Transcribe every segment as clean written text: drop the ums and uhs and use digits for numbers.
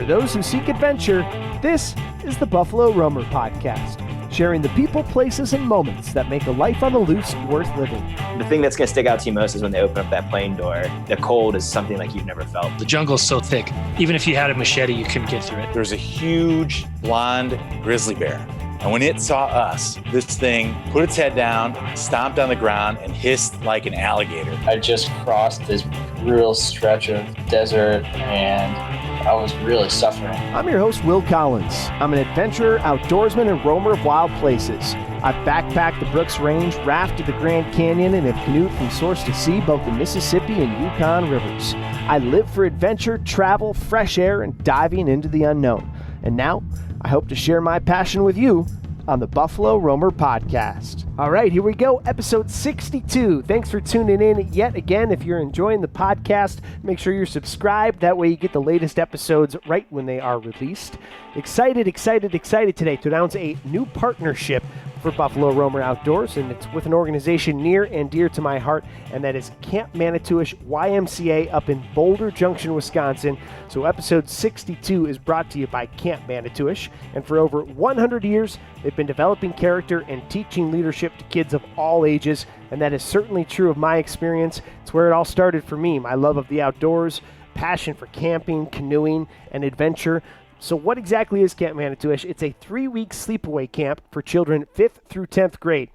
For those who seek adventure, this is the Buffalo Roamer Podcast, sharing the people, places, and moments that make a life on the loose worth living. The thing that's going to stick out to you most is when they open up that plane door. The cold is something like you've never felt. The jungle's so thick, even if you had a machete, you couldn't get through it. There's a huge blonde grizzly bear. And when it saw us, this thing put its head down, stomped on the ground, and hissed like an alligator. I just crossed this brutal stretch of desert, and I was really suffering. I'm your host, Will Collins. I'm an adventurer, outdoorsman, and roamer of wild places. I've backpacked the Brooks Range, rafted the Grand Canyon, and have canoed from source to sea, both the Mississippi and Yukon rivers. I live for adventure, travel, fresh air, and diving into the unknown. And now, I hope to share my passion with you on the Buffalo Roamer Podcast. All right, here we go, episode 62. Thanks for tuning in yet again. If you're enjoying the podcast, make sure you're subscribed. That way you get the latest episodes right when they are released. Excited today to announce a new partnership for Buffalo Roamer Outdoors, and it's with an organization near and dear to my heart, and that is Camp Manitouish YMCA up in Boulder Junction, Wisconsin. So episode 62 is brought to you by Camp Manitouish, and for over 100 years, they've been developing character and teaching leadership to kids of all ages, and that is certainly true of my experience. It's where it all started for me, my love of the outdoors, passion for camping, canoeing, and adventure. So what exactly is Camp Manitouish? It's a 3-week sleepaway camp for children 5th through 10th grade.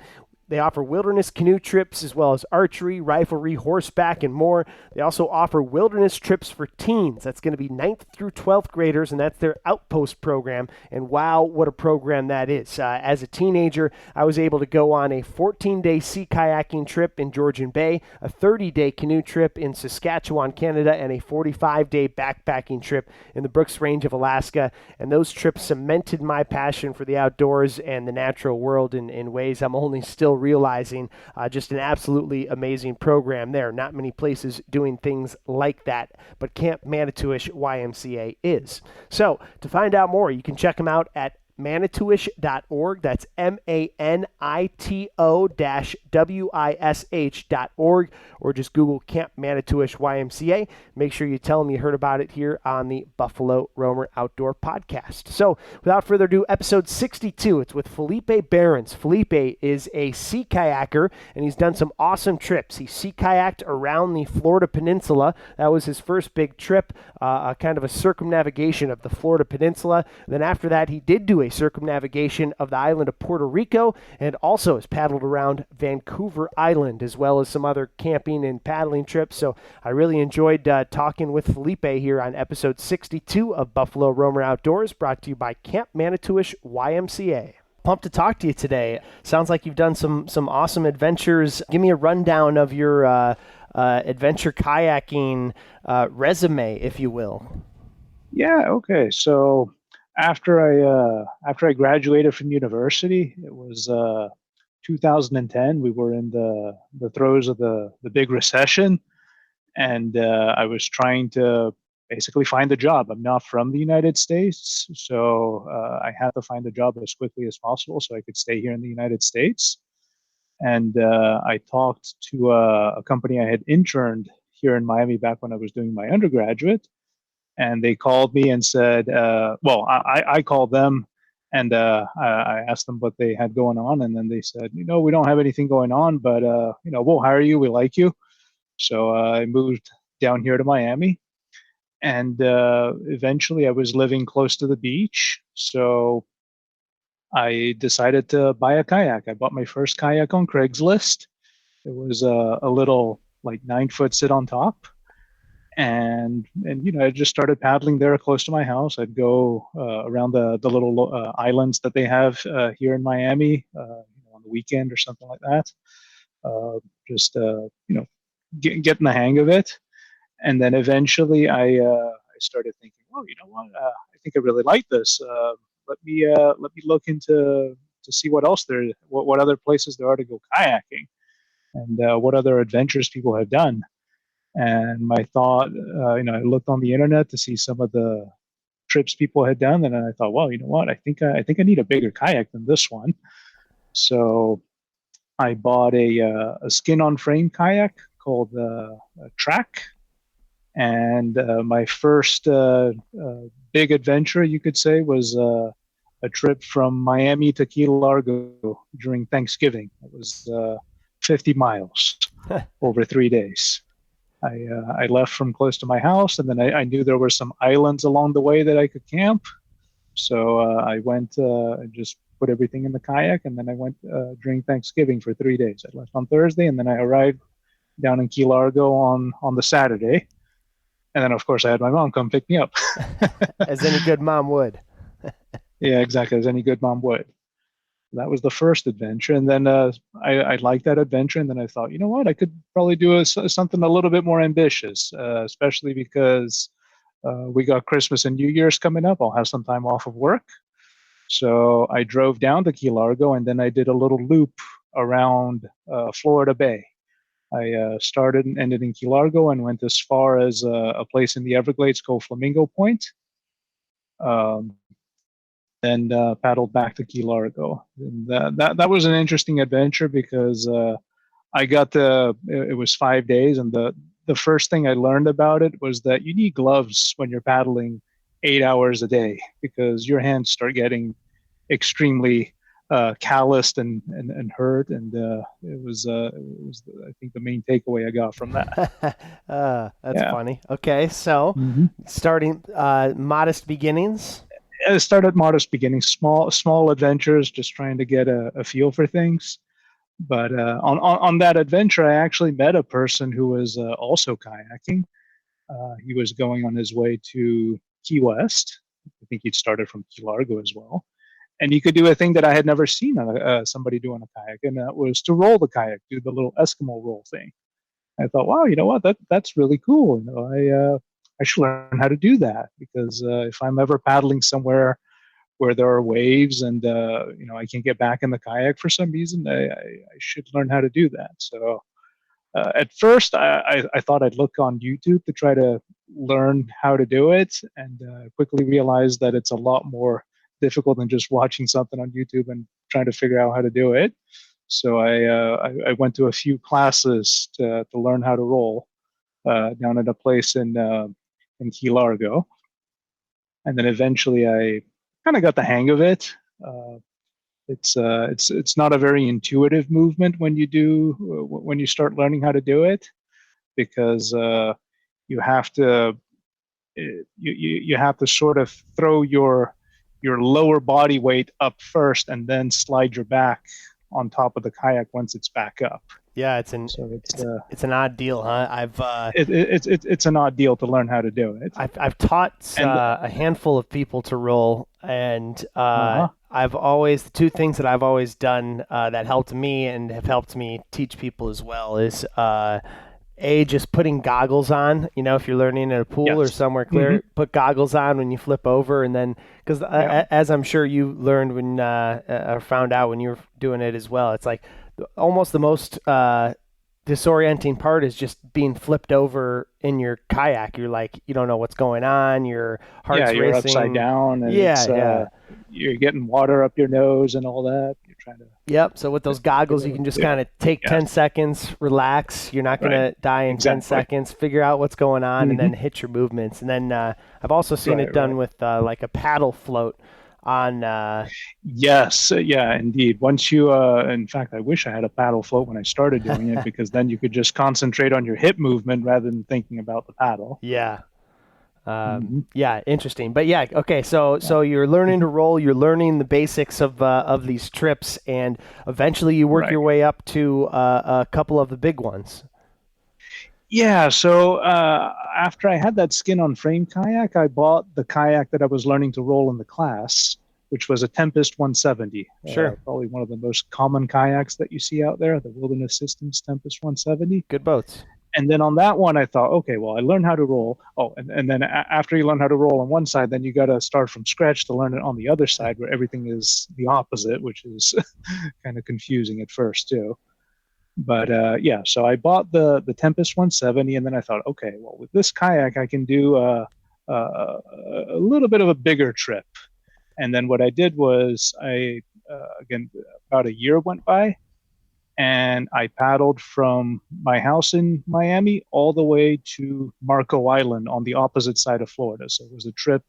They offer wilderness canoe trips as well as archery, riflery, horseback, and more. They also offer wilderness trips for teens. That's going to be 9th through 12th graders, and that's their Outpost program. And wow, what a program that is. As a teenager, I was able to go on a 14-day sea kayaking trip in Georgian Bay, a 30-day canoe trip in Saskatchewan, Canada, and a 45-day backpacking trip in the Brooks Range of Alaska. And those trips cemented my passion for the outdoors and the natural world in ways I'm only still realizing. Just an absolutely amazing program there. Not many places doing things like that, but Camp Manitouish YMCA is. So to find out more, you can check them out at manitouish.org. That's manito-wish.org, or just Google Camp Manitouish YMCA. Make sure you tell them you heard about it here on the Buffalo Roamer Outdoor Podcast. So without further ado, episode 62, it's with Felipe Behrens. Felipe is a sea kayaker, and he's done some awesome trips. He sea kayaked around the Florida Peninsula. That was his first big trip, kind of a circumnavigation of the Florida Peninsula. And then after that, he did do a circumnavigation of the island of Puerto Rico, and also has paddled around Vancouver Island, as well as some other camping and paddling trips. So I really enjoyed talking with Felipe here on episode 62 of Buffalo Roamer Outdoors, brought to you by Camp Manitouish YMCA. Pumped to talk to you today. Sounds like you've done some awesome adventures. Give me a rundown of your adventure kayaking resume, if you will. Yeah, okay. So after I graduated from university, it was 2010. We were in the throes of the big recession, and I was trying to basically find a job. I'm not from the United States, so I had to find a job as quickly as possible so I could stay here in the United States. And I talked to a company I had interned here in Miami back when I was doing my undergraduate. And they called me and said, I called them, and I asked them what they had going on. And then they said, we don't have anything going on, but, we'll hire you. We like you. So I moved down here to Miami. And eventually I was living close to the beach. So I decided to buy a kayak. I bought my first kayak on Craigslist. It was a little 9-foot sit on top. And I just started paddling there close to my house. I'd go around the little islands that they have here in Miami on the weekend or something like that. Getting the hang of it. And then eventually I started thinking, you know what? I think I really like this. Let me look to see what else what other places there are to go kayaking, and what other adventures people have done. And my thought, I looked on the internet to see some of the trips people had done, and I thought, well, you know what? I think I need a bigger kayak than this one. So I bought a skin-on-frame kayak called a Track, And my first big adventure, you could say, was a trip from Miami to Key Largo during Thanksgiving. It was 50 miles over 3 days. I left from close to my house, and then I knew there were some islands along the way that I could camp. So I went and just put everything in the kayak, and then I went during Thanksgiving for 3 days. I left on Thursday, and then I arrived down in Key Largo on the Saturday. And then, of course, I had my mom come pick me up. As any good mom would. Yeah, exactly, as any good mom would. That was the first adventure. And then I liked that adventure. And then I thought, you know what, I could probably do something a little bit more ambitious, especially because we got Christmas and New Year's coming up. I'll have some time off of work. So I drove down to Key Largo, and then I did a little loop around Florida Bay. I started and ended in Key Largo and went as far as a place in the Everglades called Flamingo Point. And paddled back to Key Largo. And that was an interesting adventure because I got it was 5 days, and the first thing I learned about it was that you need gloves when you're paddling 8 hours a day because your hands start getting extremely calloused and hurt, and it was I think the main takeaway I got from that. That's funny. Okay, so starting modest beginnings. I started modest beginnings, small adventures, just trying to get a feel for things. But on that adventure, I actually met a person who was also kayaking. He was going on his way to Key West. I think he'd started from Key Largo as well. And he could do a thing that I had never seen somebody do on a kayak, and that was to roll the kayak, do the little Eskimo roll thing. I thought, wow, you know what, that's really cool. You know, I should learn how to do that because if I'm ever paddling somewhere where there are waves and you know I can't get back in the kayak for some reason, I should learn how to do that. So at first, I thought I'd look on YouTube to try to learn how to do it, and quickly realized that it's a lot more difficult than just watching something on YouTube and trying to figure out how to do it. So I went to a few classes to learn how to roll down at a place in Key Largo, and then eventually I kind of got the hang of it. It's not a very intuitive movement when you start learning how to do it, because you have to you have to sort of throw your lower body weight up first and then slide your back on top of the kayak once it's back up. Yeah, it's an odd deal, huh? It's an odd deal to learn how to do it. I've taught a handful of people to roll, and I've always, the two things that I've always done that helped me and have helped me teach people as well is just putting goggles on. You know, if you're learning in a pool or somewhere clear, put goggles on when you flip over, and then because as I'm sure you learned when or found out when you were doing it as well, it's like almost the most disorienting part is just being flipped over in your kayak. You're like, you don't know what's going on. Your heart's racing. You're upside down. And you're getting water up your nose and all that. You're trying to. Yep. So with those goggles, you can just kind of take 10 seconds, relax. You're not going to die in 10 seconds. Figure out what's going on, and then hit your movements. And then I've also seen it done with like a paddle float. Yes, indeed. Once you, in fact, I wish I had a paddle float when I started doing it, because then you could just concentrate on your hip movement rather than thinking about the paddle. Yeah. Yeah, interesting. But yeah, okay. So you're learning to roll. You're learning the basics of these trips, and eventually you work your way up to a couple of the big ones. Yeah, so after I had that skin on frame kayak, I bought the kayak that I was learning to roll in the class, which was a Tempest 170. Sure. Probably one of the most common kayaks that you see out there, the Wilderness Systems Tempest 170. Good boats. And then on that one, I thought, okay, well, I learned how to roll. Oh, and then after you learn how to roll on one side, then you got to start from scratch to learn it on the other side, where everything is the opposite, which is kind of confusing at first, too. But so I bought the Tempest 170, and then I thought, okay, well, with this kayak, I can do a little bit of a bigger trip. And then what I did was again, about a year went by, and I paddled from my house in Miami all the way to Marco Island on the opposite side of Florida. So it was a trip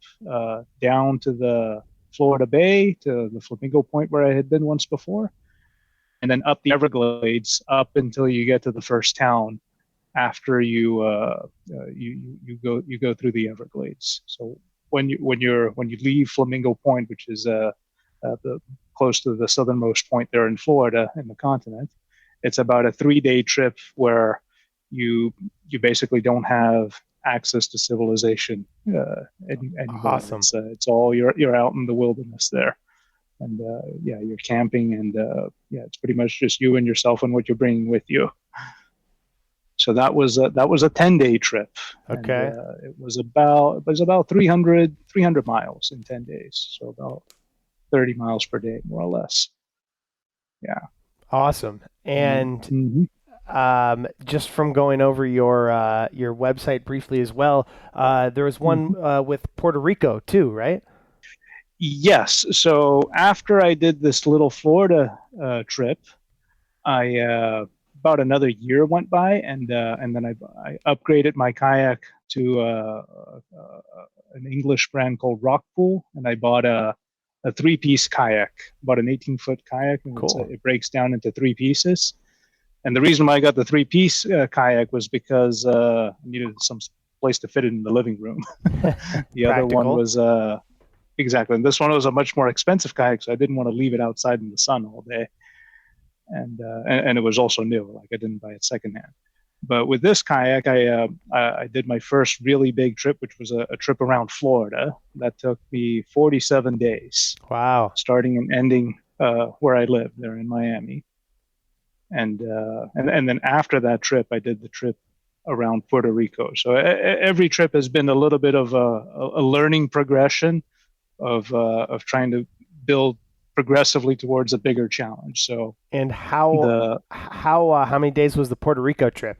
down to the Florida Bay, to the Flamingo Point where I had been once before, and then up the Everglades up until you get to the first town after you go through the Everglades. So when you leave Flamingo Point, which is the close to the southernmost point there in Florida in the continent, it's about a 3-day trip where you basically don't have access to civilization anymore. Awesome. It's all you're out in the wilderness there, and you're camping, and it's pretty much just you and yourself and what you're bringing with you. So that was a 10-day trip. Okay. And, it was about 300 miles in 10 days. So about 30 miles per day, more or less. Yeah. Awesome. And just from going over your website briefly as well, there was one with Puerto Rico too, right? Yes. So after I did this little Florida trip, I about another year went by, and then I upgraded my kayak to an English brand called Rockpool, and I bought a 3-piece kayak, about an 18-foot kayak, and Cool. it breaks down into 3 pieces. And the reason why I got the 3-piece kayak was because I needed some place to fit it in the living room. The other one was exactly, and this one was a much more expensive kayak, so I didn't want to leave it outside in the sun all day. And it was also new, like I didn't buy it secondhand. But with this kayak, I did my first really big trip, which was a trip around Florida that took me 47 days. Wow. Starting and ending where I live there in Miami. And then after that trip, I did the trip around Puerto Rico. So every trip has been a little bit of a learning progression of trying to build progressively towards a bigger challenge. So, and how many days was the Puerto Rico trip?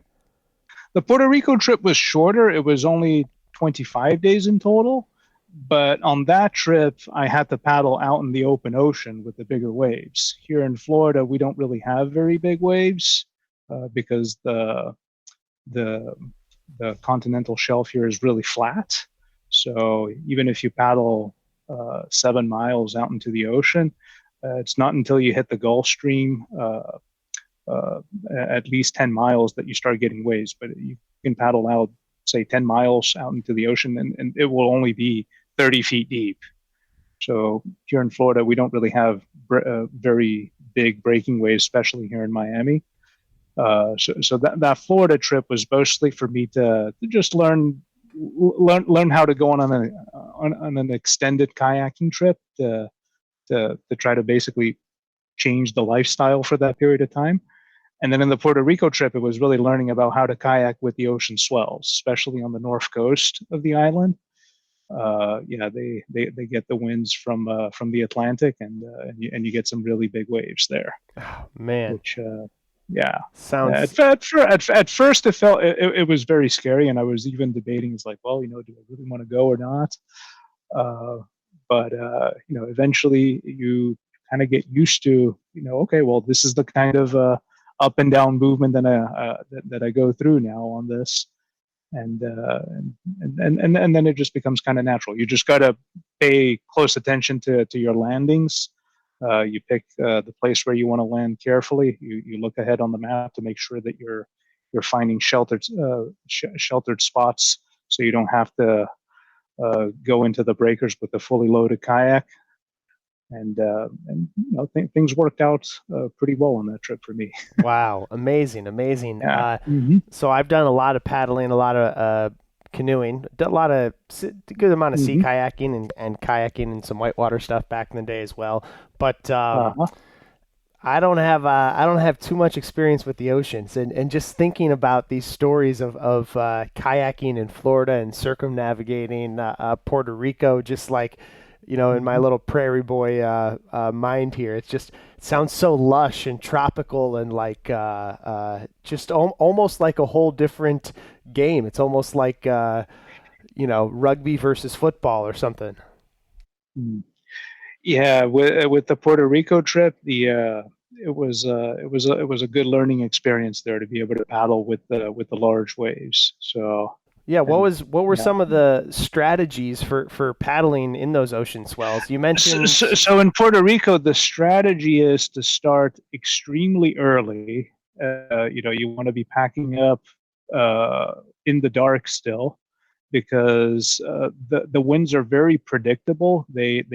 The Puerto Rico trip was shorter. It was only 25 days in total. But on that trip, I had to paddle out in the open ocean with the bigger waves. Here in Florida, we don't really have very big waves because the continental shelf here is really flat. So even if you paddle 7 miles out into the ocean, it's not until you hit the Gulf Stream at least 10 miles that you start getting waves. But you can paddle out, say, 10 miles out into the ocean, and it will only be 30 feet deep. So here in Florida, we don't really have very big breaking waves, especially here in Miami. So that Florida trip was mostly for me to just learn how to go on an extended kayaking trip to try to basically change the lifestyle for that period of time. And then in the Puerto Rico trip, it was really learning about how to kayak with the ocean swells, especially on the north coast of the island. They get the winds from the Atlantic, and you get some really big waves there. Oh, man, which sounds. At first it was very scary, and I was even debating, it's like, well, do I really want to go or not? But eventually you kind of get used to, okay, well, this is the kind of up and down movement that I go through now on this. And then it just becomes kind of natural. You just got to pay close attention to your landings. You pick the place where you want to land carefully. You look ahead on the map to make sure that you're finding sheltered spots, so you don't have to go into the breakers with a fully loaded kayak. And things worked out pretty well on that trip for me. Wow, amazing. Yeah. So I've done a lot of paddling, a lot of canoeing, done a good amount of sea kayaking and kayaking and some whitewater stuff back in the day as well. But I don't have too much experience with the oceans, and just thinking about these stories of kayaking in Florida and circumnavigating Puerto Rico, just like, in my little prairie boy mind here, it sounds so lush and tropical, and like just almost like a whole different game. It's almost like rugby versus football or something. Yeah, with the Puerto Rico trip, the it was a good learning experience there to be able to paddle with the large waves. So Yeah, what were yeah. some of the strategies for paddling in those ocean swells? You mentioned So in Puerto Rico, the strategy is to start extremely early. You want to be packing up in the dark still, because the winds are very predictable. The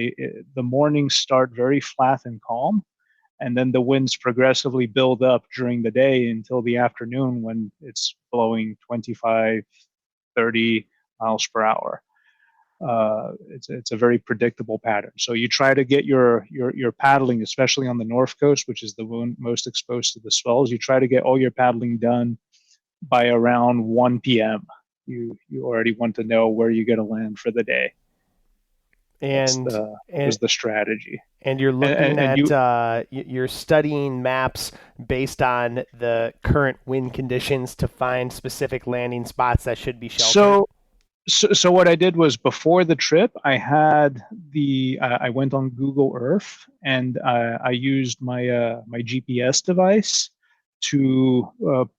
mornings start very flat and calm, and then the winds progressively build up during the day until the afternoon when it's blowing 25, 30 miles per hour. It's a very predictable pattern. So you try to get your paddling, especially on the north coast, which is the one most exposed to the swells. You try to get all your paddling done by around 1 p.m. You already want to know where you're going to land for the day. And was the strategy. And you're looking you're studying maps based on the current wind conditions to find specific landing spots that should be sheltered. So what I did was, before the trip, I had I went on Google Earth, and I used my my GPS device to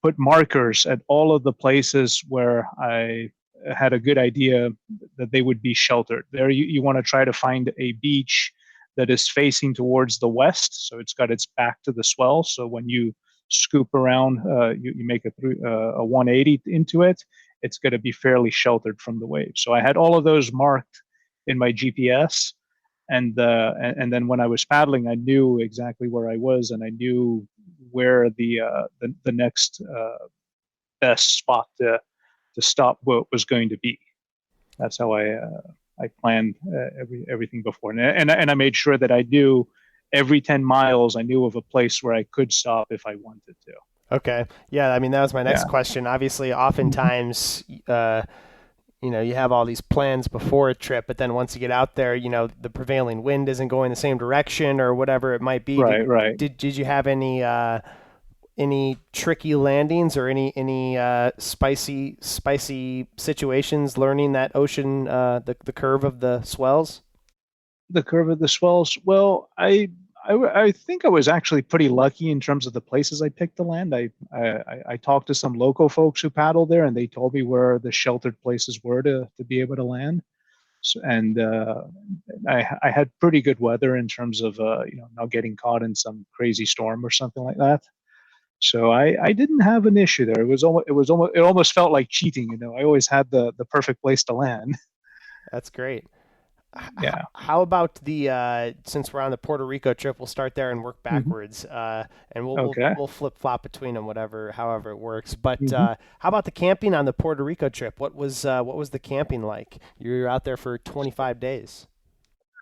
put markers at all of the places where I had a good idea that they would be sheltered. There, you want to try to find a beach that is facing towards the west, so it's got its back to the swell. So when you scoop around, you make a 180 into it, it's going to be fairly sheltered from the waves. So I had all of those marked in my GPS, and then when I was paddling, I knew exactly where I was, and I knew where the next best spot to stop was going to be. That's how I planned everything before, and I made sure that I knew every 10 miles I knew of a place where I could stop if I wanted to. Okay. Yeah, I mean, that was my next question. Obviously, oftentimes, you have all these plans before a trip, but then once you get out there, the prevailing wind isn't going the same direction or whatever it might be. Right. Did you have any tricky landings or any spicy situations learning that ocean, the curve of the swells? The curve of the swells. Well, I think I was actually pretty lucky in terms of the places I picked to land. I talked to some local folks who paddle there, and they told me where the sheltered places were to be able to land. So, and I had pretty good weather in terms of not getting caught in some crazy storm or something like that. So I didn't have an issue there. It almost felt like cheating. I always had the perfect place to land. That's great. Yeah. How about since we're on the Puerto Rico trip, we'll start there and work backwards, and we'll flip flop between them, however it works. But how about the camping on the Puerto Rico trip? What was the camping like? You were out there for 25 days.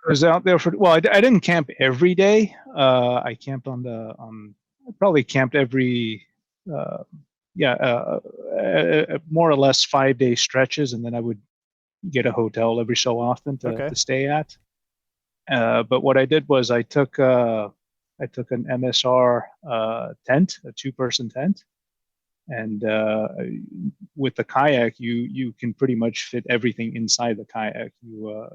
I was out there I didn't camp every day. I camped probably camped every more or less 5-day stretches, and then I would get a hotel every so often to stay at. But what I did was I took an MSR tent, a 2-person tent, and with the kayak, you can pretty much fit everything inside the kayak. You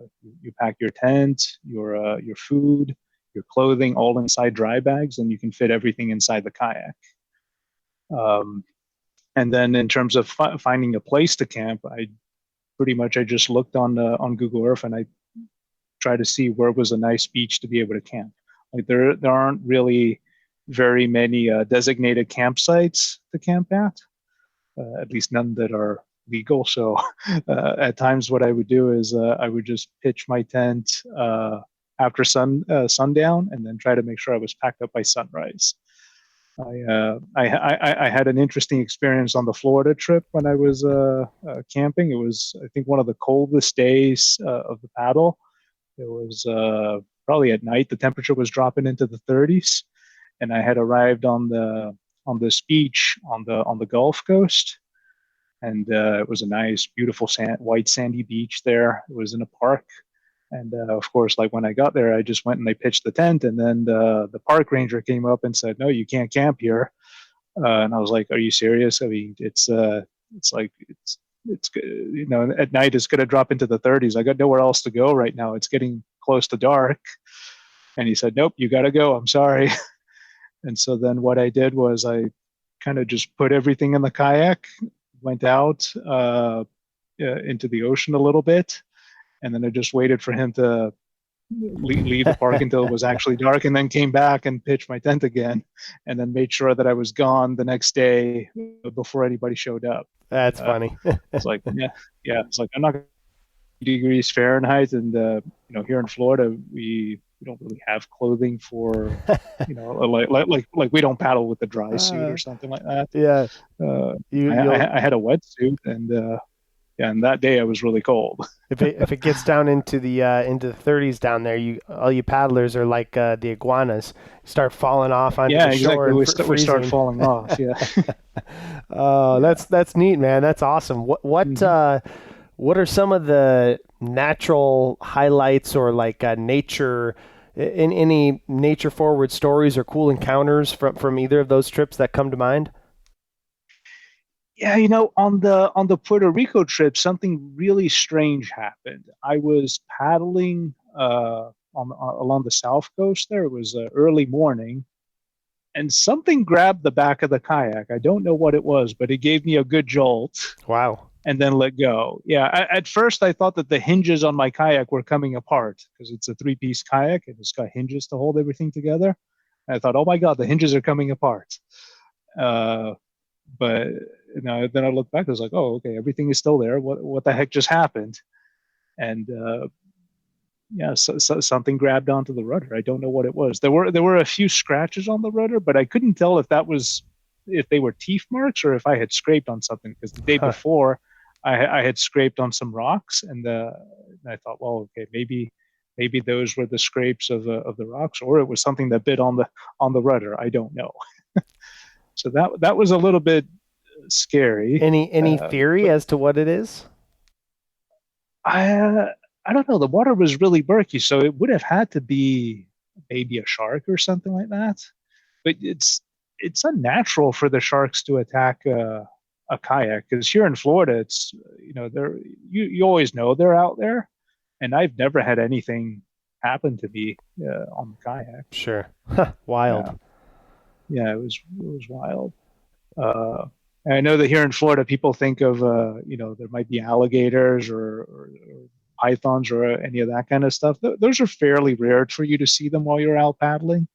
pack your tent, your food, your clothing, all inside dry bags, and you can fit everything inside the kayak. And then in terms of finding a place to camp, I just looked on Google Earth, and I tried to see where was a nice beach to be able to camp. Like there aren't really very many designated campsites to camp at least none that are legal. So at times what I would do is I would just pitch my tent after sundown, and then try to make sure I was packed up by sunrise. I had an interesting experience on the Florida trip when I was camping. It was, I think, one of the coldest days of the paddle. It was probably at night. The temperature was dropping into the 30s, and I had arrived on this beach on the Gulf Coast, and it was a nice, beautiful white sandy beach there. It was in a park. And of course, like when I got there, I just went and I pitched the tent, and then the park ranger came up and said, "No, you can't camp here." And I was like, "Are you serious? I mean, it's at night it's going to drop into the 30s. I got nowhere else to go right now. It's getting close to dark." And he said, "Nope, you got to go. I'm sorry." And so then what I did was I kind of just put everything in the kayak, went out into the ocean a little bit, and then I just waited for him to leave the park until it was actually dark, and then came back and pitched my tent again, and then made sure that I was gone the next day before anybody showed up. That's funny. It's like, yeah. It's like, I'm not degrees Fahrenheit, and here in Florida we don't really have clothing for like we don't paddle with a dry suit or something like that. Yeah. I had a wetsuit, and and that day I was really cold. If it gets down into the 30s down there, all you paddlers are like the iguanas, start falling off onto the shore. We start falling off. Yeah. Oh, that's neat, man. That's awesome. What are some of the natural highlights or like nature, in any nature forward stories or cool encounters from either of those trips that come to mind? Yeah, on the Puerto Rico trip, something really strange happened. I was paddling along the south coast there. It was early morning, and something grabbed the back of the kayak. I don't know what it was, but it gave me a good jolt. Wow. And then let go. Yeah, at first I thought that the hinges on my kayak were coming apart because it's a 3-piece kayak and it's got hinges to hold everything together. And I thought, oh my God, the hinges are coming apart. But then I looked back, I was like, oh, okay, everything is still there. What the heck just happened? And so something grabbed onto the rudder. I don't know what it was. There were a few scratches on the rudder, but I couldn't tell if they were teeth marks or if I had scraped on something, because the day before I had scraped on some rocks, and I thought, well, okay, maybe those were the scrapes of the rocks, or it was something that bit on the rudder. I don't know. So that was a little bit scary. Any theory as to what it is? I don't know. The water was really murky, so it would have had to be maybe a shark or something like that. But it's unnatural for the sharks to attack a kayak, because here in Florida, it's you always know they're out there, and I've never had anything happen to me on the kayak. Sure. Wild. Yeah, it was wild. And I know that here in Florida, people think of there might be alligators or pythons or any of that kind of stuff. Those are fairly rare for you to see them while you're out paddling.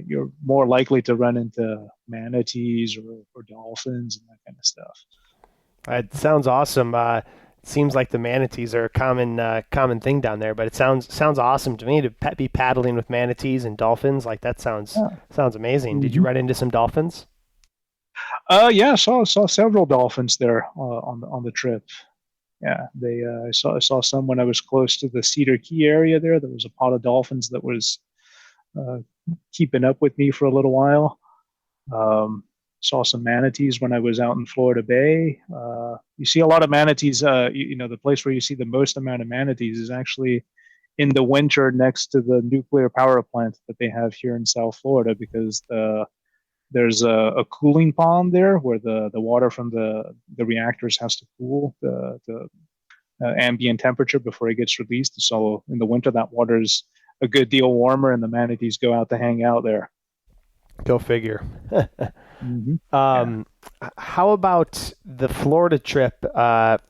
You're more likely to run into manatees or dolphins and that kind of stuff. It sounds awesome. It seems like the manatees are a common thing down there, but it sounds awesome to me to be paddling with manatees and dolphins. Like, that sounds amazing. Mm-hmm. Did you run into some dolphins? Yeah, I saw several dolphins there on the trip. Yeah, I saw some when I was close to the Cedar Key area there. There was a pod of dolphins that was keeping up with me for a little while. Saw some manatees when I was out in Florida Bay. You see a lot of manatees. The place where you see the most amount of manatees is actually in the winter next to the nuclear power plant that they have here in South Florida, because there's a cooling pond there where the water from the reactors has to cool the ambient temperature before it gets released. So in the winter, that water's a good deal warmer, and the manatees go out to hang out there. Go figure. Mm-hmm. How about the Florida trip?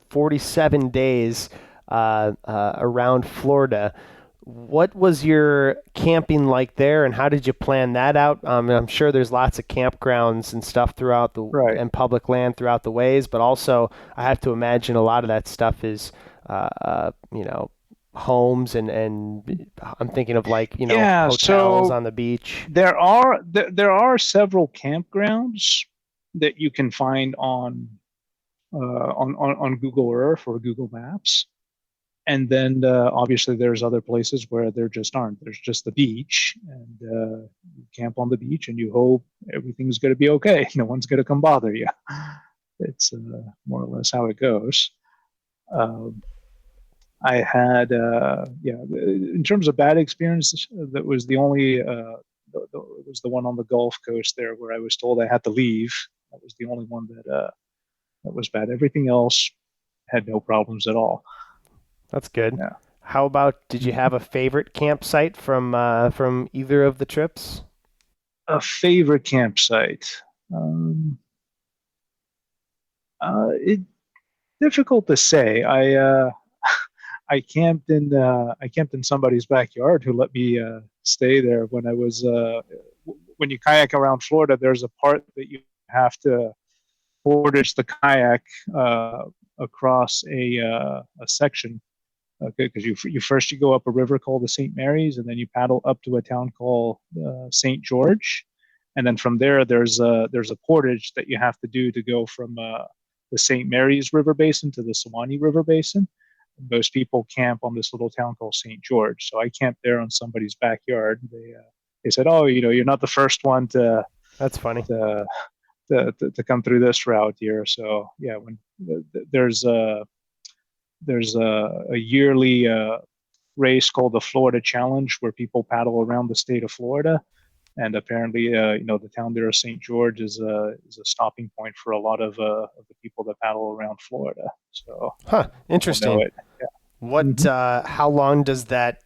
47 days around Florida. What was your camping like there, and how did you plan that out? I'm sure there's lots of campgrounds and stuff throughout and public land throughout the ways, but also I have to imagine a lot of that stuff is, homes and I'm thinking of hotels on the beach. There are several campgrounds that you can find on Google Earth or Google Maps. And then obviously there's other places where there just aren't. There's just the beach, and you camp on the beach and you hope everything's going to be okay. No one's going to come bother you. It's more or less how it goes. I had, in terms of bad experience, that was the only, was the one on the Gulf Coast there where I was told I had to leave. That was the only one that was bad. Everything else had no problems at all. That's good. Yeah. How about, did you have a favorite campsite from either of the trips? A favorite campsite. It difficult to say. I camped in somebody's backyard who let me stay there when I was when you kayak around Florida. There's a part that you have to portage the kayak across a section. Okay, because you go up a river called the St. Mary's, and then you paddle up to a town called St. George, and then from there's a portage that you have to do to go from the St. Mary's River Basin to the Suwannee River Basin. Most people camp on this little town called St. George, so I camped there on somebody's backyard. They said, "Oh, you're not the first one to." That's funny. To come through this route here. So yeah, when there's a yearly race called the Florida Challenge where people paddle around the state of Florida, and apparently the town there of St. George is a stopping point for a lot of the people that paddle around Florida. So interesting. Yeah. What how long does that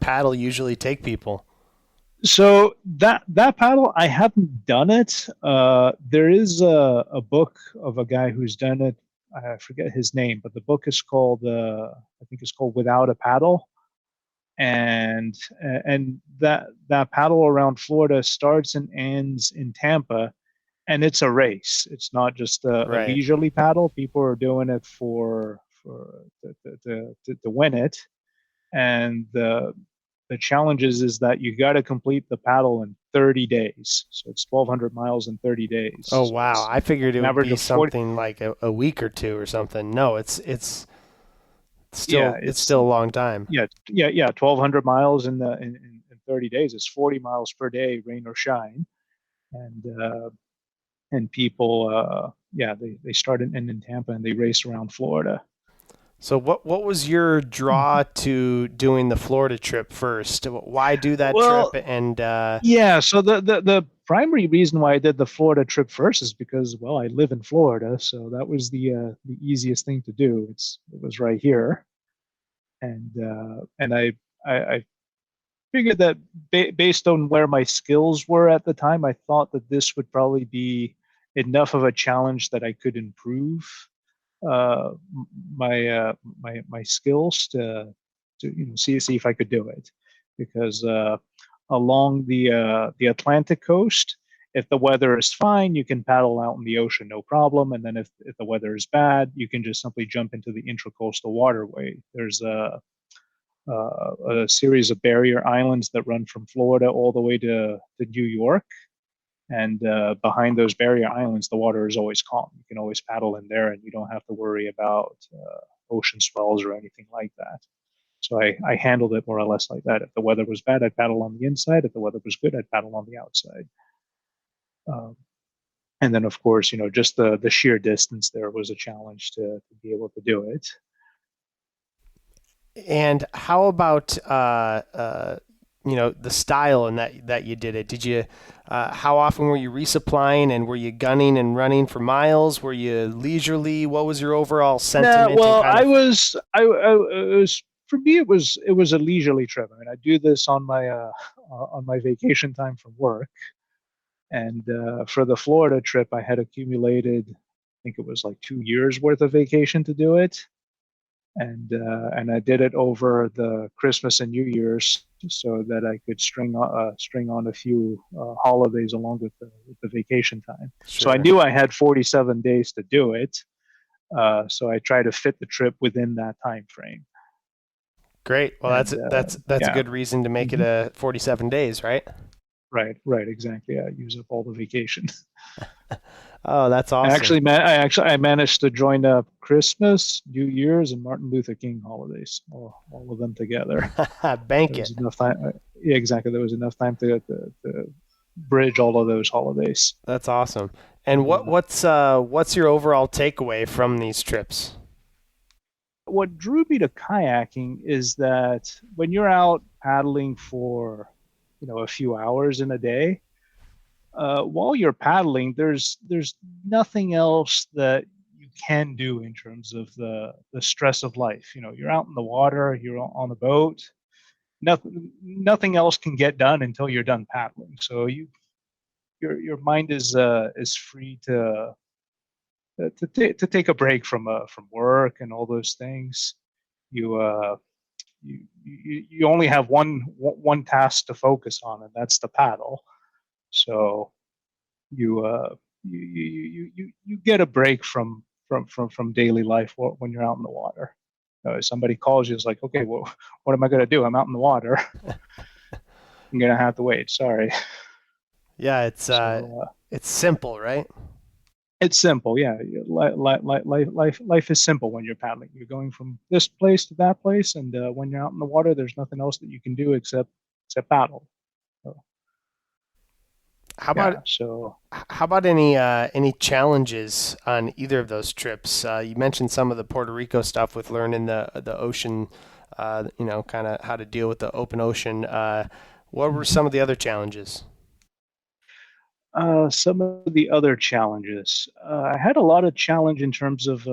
paddle usually take people? So that paddle, I haven't done it. There is a book of a guy who's done it. I forget his name, but the book is called I think it's called Without a Paddle, and that paddle around Florida starts and ends in Tampa, and it's a race. It's not just a leisurely paddle. People are doing it to win it, and the challenge is that you got to complete the paddle in 30 days. So it's 1,200 miles in 30 days. Oh, so wow. I figured it would be something 40... like a week or two or something. No, it's still a long time. Yeah. 1,200 miles in 30 days. It's 40 miles per day, rain or shine. And people, they start in Tampa and they race around Florida. So what was your draw to doing the Florida trip first? Why do that trip? And so the primary reason why I did the Florida trip first is because, well, I live in Florida, so that was the easiest thing to do. It was right here, and I figured that based on where my skills were at the time, I thought that this would probably be enough of a challenge that I could improve my skills to see if I could do it, because along the Atlantic coast, if the weather is fine, you can paddle out in the ocean, no problem. And then if the weather is bad, you can just simply jump into the intracoastal waterway. There's a series of barrier islands that run from Florida all the way to New York. And behind those barrier islands, the water is always calm. You can always paddle in there, and you don't have to worry about ocean swells or anything like that. So I handled it more or less like that. If the weather was bad, I'd paddle on the inside. If the weather was good, I'd paddle on the outside. And then, of course, just the sheer distance there was a challenge to be able to do it. And how about the style and that you did it? Did you how often were you resupplying, and were you gunning and running for miles? Were you leisurely? What was your overall sentiment? I was for me it was a leisurely trip. I mean, I do this on my vacation time from work, and for the Florida trip I had accumulated, I think it was like 2 years worth of vacation to do it. And I did it over the Christmas and New Year's so that I could string on a few holidays along with the vacation time. Sure. So I knew I had 47 days to do it. So I tried to fit the trip within that time frame. Great. Well, that's a good reason to make it a 47 days, right? Right. Exactly. I use up all the vacation. Oh, that's awesome. I managed to join up Christmas, New Year's, and Martin Luther King holidays, all of them together. Bank it. Enough time. Yeah, exactly. There was enough time to bridge all of those holidays. That's awesome. And what's your overall takeaway from these trips? What drew me to kayaking is that when you're out paddling for, a few hours in a day, while you're paddling, there's nothing else that you can do in terms of the stress of life. You're out in the water, you're on a boat. Nothing else can get done until you're done paddling. So your mind is free to take a break from work and all those things. You you only have one task to focus on, and that's the paddle. So you you get a break from daily life when you're out in the water. Somebody calls you, it's like, okay, well, what am I going to do? I'm out in the water. I'm going to have to wait. Sorry. Yeah, it's simple, right? It's simple, yeah. Life is simple when you're paddling. You're going from this place to that place, and when you're out in the water, there's nothing else that you can do except paddle. So, How yeah. about So how about any challenges on either of those trips? You mentioned some of the Puerto Rico stuff with learning the ocean, kind of how to deal with the open ocean. What were some of the other challenges? some of the other challenges, I had a lot of challenge in terms of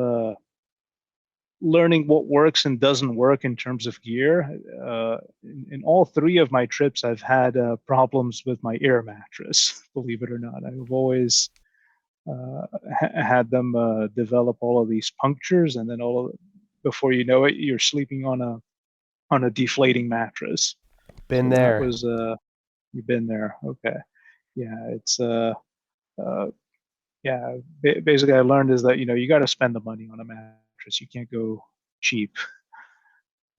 learning what works and doesn't work in terms of gear. In all three of my trips, I've had problems with my air mattress. Believe it or not, I've always had them develop all of these punctures, and then before you know it, you're sleeping on a deflating mattress. Been So that there. was you've been there, okay? Yeah, it's uh, yeah. Basically, I learned is that you got to spend the money on a mattress. You can't go cheap.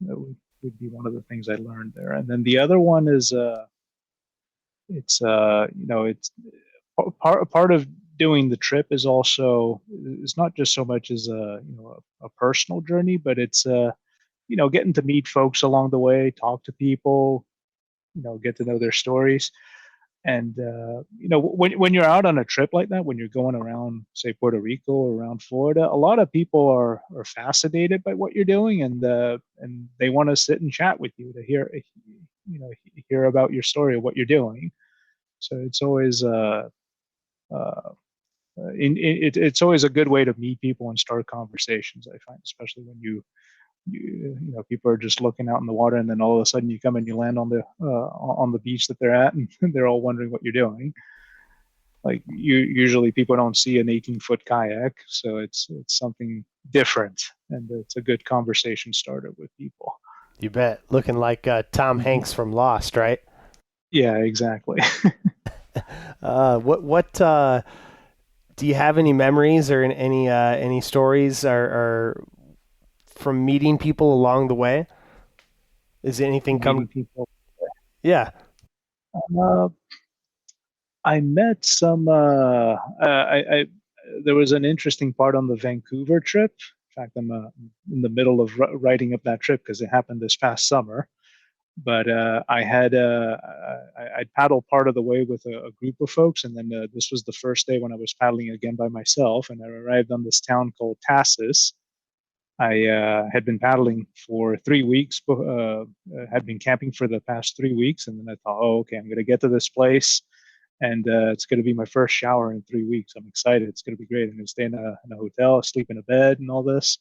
That would be one of the things I learned there. And then the other one is it's part of doing the trip is also, it's not just so much as a personal journey, but it's getting to meet folks along the way, talk to people, get to know their stories. And when you're out on a trip like that, when you're going around, say, Puerto Rico or around Florida, a lot of people are fascinated by what you're doing, and they want to sit and chat with you to hear about your story of what you're doing. So it's always uh, it's always a good way to meet people and start conversations. I find, especially when people are just looking out in the water, and then all of a sudden you come and you land on the beach that they're at, and they're all wondering what you're doing. Like, usually people don't see an 18-foot kayak, so it's something different, and it's a good conversation starter with people. You bet. Looking like Tom Hanks from Lost, right? Yeah, exactly. What do you have any memories or any stories or from meeting people along the way? Is anything Meeting people. Yeah. Uh, I met some. I There was an interesting part on the Vancouver trip. In fact, I'm in the middle of writing up that trip because it happened this past summer. But I'd paddled part of the way with a group of folks, and then this was the first day when I was paddling again by myself, and I arrived on this town called Tassis. I had been paddling for 3 weeks, had been camping for the past 3 weeks, and then I thought, oh, okay, I'm going to get to this place, and it's going to be my first shower in 3 weeks. I'm excited. It's going to be great. I'm going to stay in a hotel, sleep in a bed, and all this.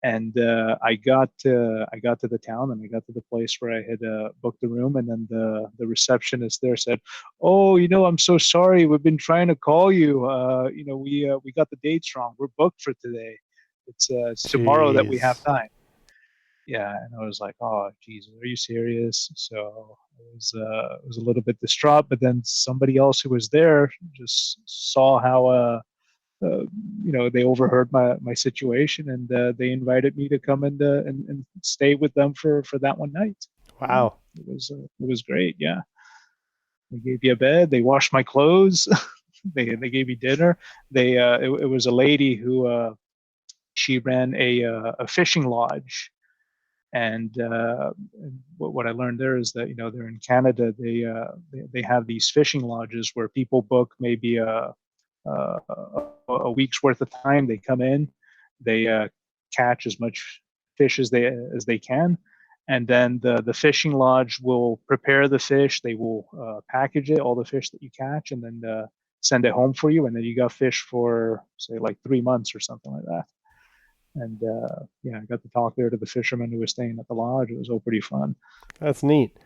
And I got to the town, and I got to the place where I had booked the room, and then the receptionist there said, "Oh, I'm so sorry. We've been trying to call you. We got the dates wrong. We're booked for today. It's tomorrow that we have time." Yeah, and I was like, "Oh, Jesus, are you serious?" So I was a little bit distraught, but then somebody else who was there just saw how they overheard my situation, and they invited me to come and stay with them for that one night. Wow. It was great. Yeah, they gave me a bed. They washed my clothes. They gave me dinner. It was a lady who she ran a fishing lodge. And what I learned there is that they're in Canada. They have these fishing lodges where people book maybe a week's worth of time. They come in, they catch as much fish as they can, and then the fishing lodge will prepare the fish. They will package it, all the fish that you catch, and then send it home for you. And then you got fish for, say, like 3 months or something like that. And yeah, I got to talk there to the fisherman who was staying at the lodge. It was all pretty fun. That's neat.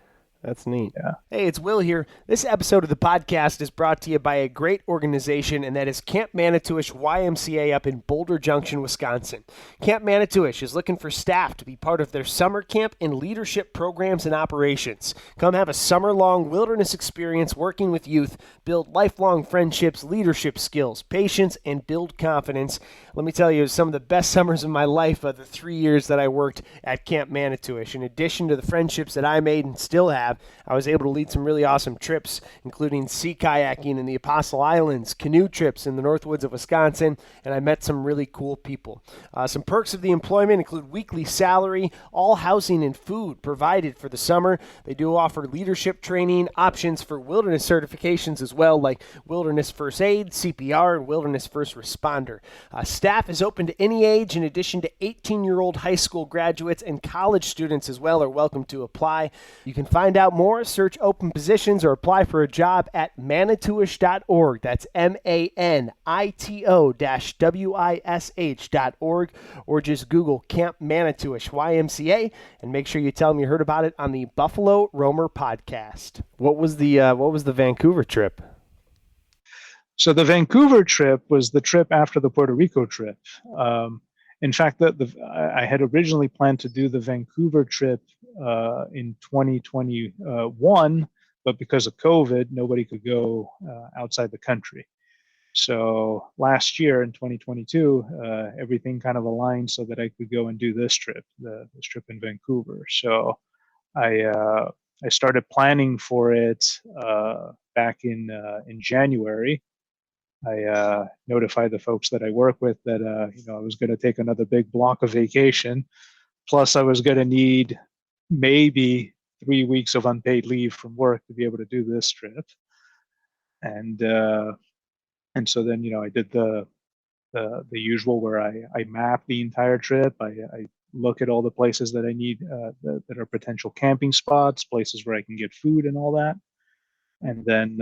That's neat. Yeah. Hey, it's Will here. This episode of the podcast is brought to you by a great organization, and that is Camp Manitouish YMCA up in Boulder Junction, Wisconsin. Camp Manitouish is looking for staff to be part of their summer camp and leadership programs and operations. Come have a summer-long wilderness experience working with youth, build lifelong friendships, leadership skills, patience, and build confidence. Let me tell you, some of the best summers of my life are the 3 years that I worked at Camp Manitouish. In addition to the friendships that I made and still have, I was able to lead some really awesome trips, including sea kayaking in the Apostle Islands, canoe trips in the Northwoods of Wisconsin, and I met some really cool people. Some perks of the employment include weekly salary, all housing and food provided for the summer. They do offer leadership training, options for wilderness certifications as well, like Wilderness First Aid, CPR, and Wilderness First Responder. Staff is open to any age, in addition to 18-year-old high school graduates and college students as well are welcome to apply. You can find out more, search open positions, or apply for a job at manitouish.org. That's manito-wish.org, or just Google Camp Manitouish YMCA and make sure you tell them you heard about it on the Buffalo Roamer podcast. What was the Vancouver trip? So the Vancouver trip was the trip after the Puerto Rico trip. In fact, I had originally planned to do the Vancouver trip in 2021, but because of COVID, nobody could go outside the country. So last year in 2022, everything kind of aligned so that I could go and do this trip, this trip in Vancouver. So I started planning for it back in January. I notified the folks that I work with that I was going to take another big block of vacation, plus I was going to need maybe 3 weeks of unpaid leave from work to be able to do this trip. And so then I did the usual where I map the entire trip. I look at all the places that I need that are potential camping spots, places where I can get food and all that, and then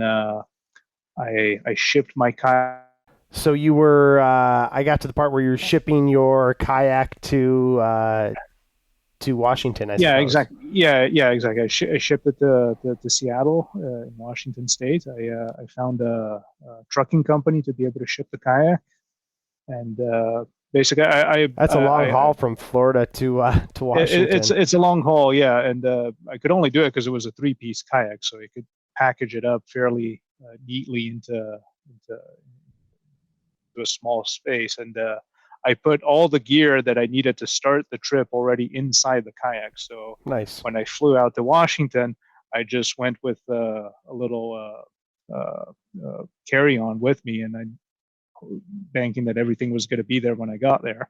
I shipped my kayak. So you were, I got to the part where you were shipping your kayak to Washington, I suppose. Exactly. Yeah, exactly. I shipped it to Seattle in Washington State. I found a trucking company to be able to ship the kayak, and basically, that's a long haul from Florida to Washington. It's a long haul, yeah, and I could only do it because it was a 3-piece kayak, so I could package it up fairly neatly into a small space, and I put all the gear that I needed to start the trip already inside the kayak. So nice. When I flew out to Washington, I just went with a little carry-on with me, and I'm banking that everything was going to be there when I got there.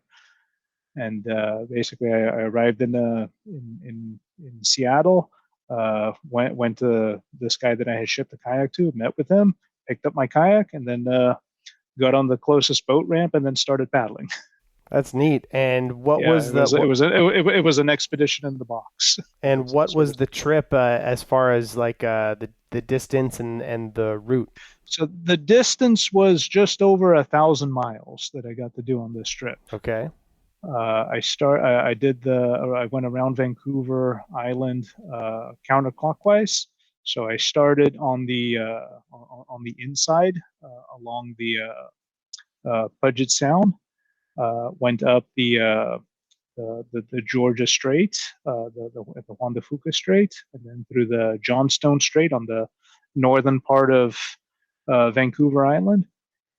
And basically, I arrived in Seattle. Went to this guy that I had shipped the kayak to, met with him, picked up my kayak, and then got on the closest boat ramp and then started paddling. That's neat. And what was it was an expedition in the box. And what was the trip as far as like the distance and the route? So the distance was just over 1,000 miles that I got to do on this trip. Okay. I went around Vancouver Island counterclockwise. So I started on the inside along the Puget Sound, went up the Georgia Strait, the Juan de Fuca Strait, and then through the Johnstone Strait on the northern part of Vancouver Island,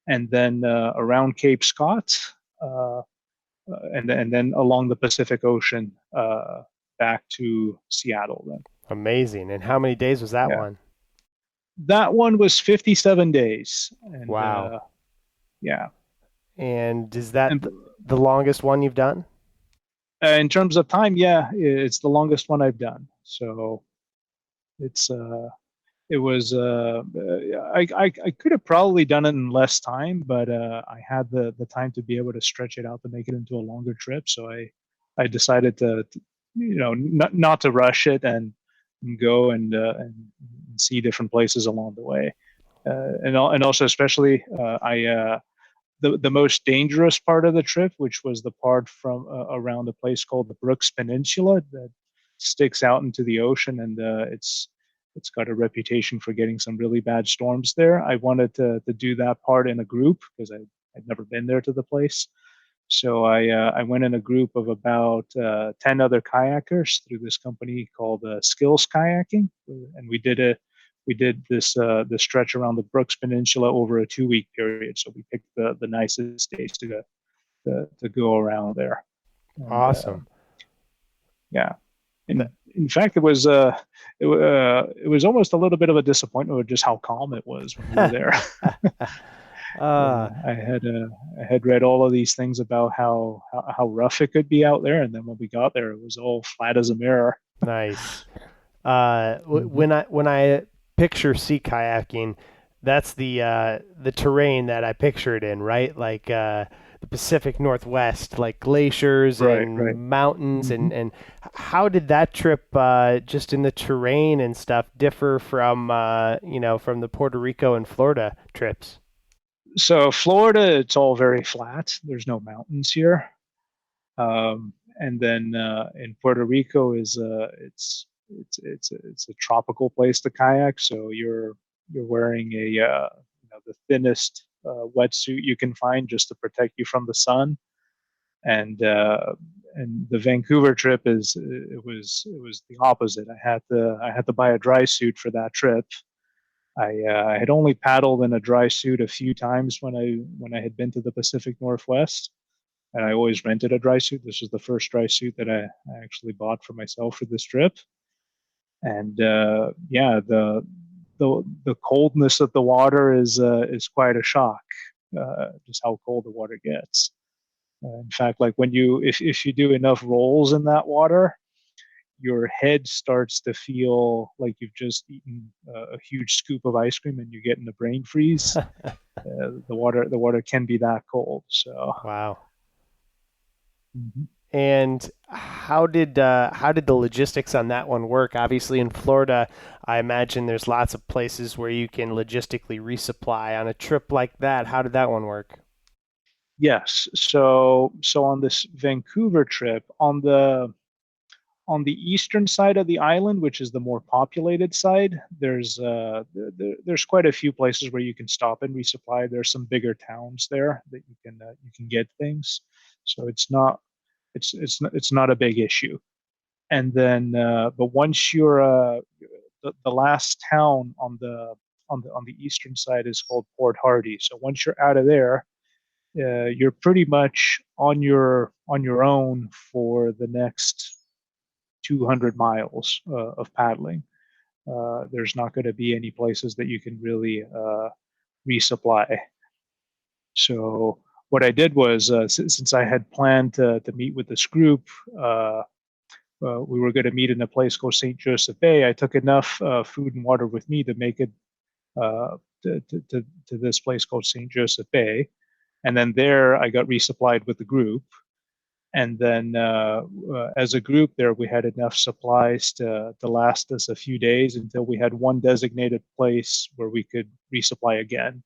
and then around Cape Scott. And then along the Pacific Ocean back to Seattle then. Amazing. And how many days was that one? That one was 57 days. And, wow. Yeah. And is that the longest one you've done? In terms of time, yeah, it's the longest one I've done. So it was I could have probably done it in less time, but I had the time to be able to stretch it out to make it into a longer trip. So I decided to not to rush it and go and see different places along the way, and also especially the most dangerous part of the trip, which was the part from around a place called the Brooks Peninsula that sticks out into the ocean, and it's it's got a reputation for getting some really bad storms there. I wanted to do that part in a group because I'd never been there to the place. So I went in a group of about 10 other kayakers through this company called Skills Kayaking, and we did this stretch around the Brooks Peninsula over a 2-week period. So we picked the nicest days to go around there. And, Awesome. Yeah. In fact, it was almost a little bit of a disappointment with just how calm it was when we were there. I had read all of these things about how rough it could be out there, and then when we got there, it was all flat as a mirror. Nice. When I picture sea kayaking, that's the terrain that I picture it in, right? Like the Pacific Northwest, like glaciers and mountains. And how did that trip, just in the terrain and stuff, differ from from the Puerto Rico and Florida trips? So Florida, it's all very flat. There's no mountains here. And then in Puerto Rico it's a tropical place to kayak. So you're wearing the thinnest wetsuit you can find just to protect you from the sun. And the Vancouver trip was the opposite. I had to buy a dry suit for that trip. I had only paddled in a dry suit a few times when I had been to the Pacific Northwest, and I always rented a dry suit. This was the first dry suit that I actually bought for myself for this trip. And the coldness of the water is quite a shock, just how cold the water gets. In fact, like if you do enough rolls in that water, your head starts to feel like you've just eaten a huge scoop of ice cream and you get in a brain freeze. The water can be that cold. So wow. Mm-hmm. And how did the logistics on that one work? Obviously, in Florida, I imagine there's lots of places where you can logistically resupply. On a trip like that, how did that one work? Yes. So on this Vancouver trip, on the eastern side of the island, which is the more populated side, there's quite a few places where you can stop and resupply. There's some bigger towns there that you can get things. So it's not a big issue. And then, but once you're the last town on the eastern side is called Port Hardy. So once you're out of there, you're pretty much on your own for the next 200 miles of paddling. There's not going to be any places that you can really resupply. So what I did was, since I had planned to meet with this group, we were going to meet in a place called St. Joseph Bay. I took enough food and water with me to make it to this place called St. Joseph Bay. And then there I got resupplied with the group. And then as a group there, we had enough supplies to last us a few days until we had one designated place where we could resupply again.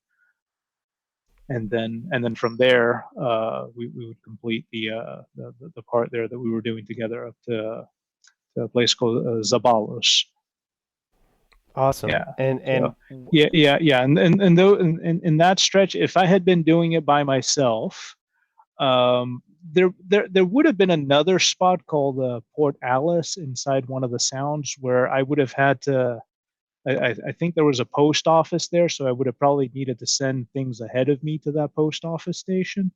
And then from there, we would complete the part there that we were doing together up to a place called Zabalos. Awesome. Yeah. And yeah. And though in that stretch, if I had been doing it by myself, there would have been another spot called Port Alice inside one of the sounds where I would have had to. I think there was a post office there, so I would have probably needed to send things ahead of me to that post office station,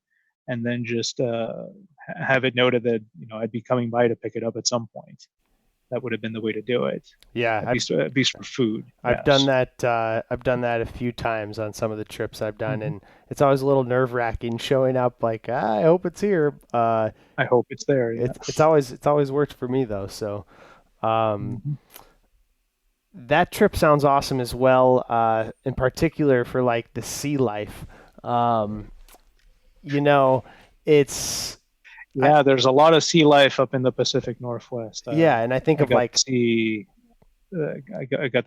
and then just have it noted that I'd be coming by to pick it up at some point. That would have been the way to do it. Yeah, at least for food. I've done that. I've done that a few times on some of the trips I've done, mm-hmm. and it's always a little nerve-wracking showing up. Like, I hope it's here. I hope it's there. Yeah. It's always worked for me though. So, mm-hmm. That trip sounds awesome as well. In particular for like the sea life. It's. Yeah, there's a lot of sea life up in the Pacific Northwest. And I think I got to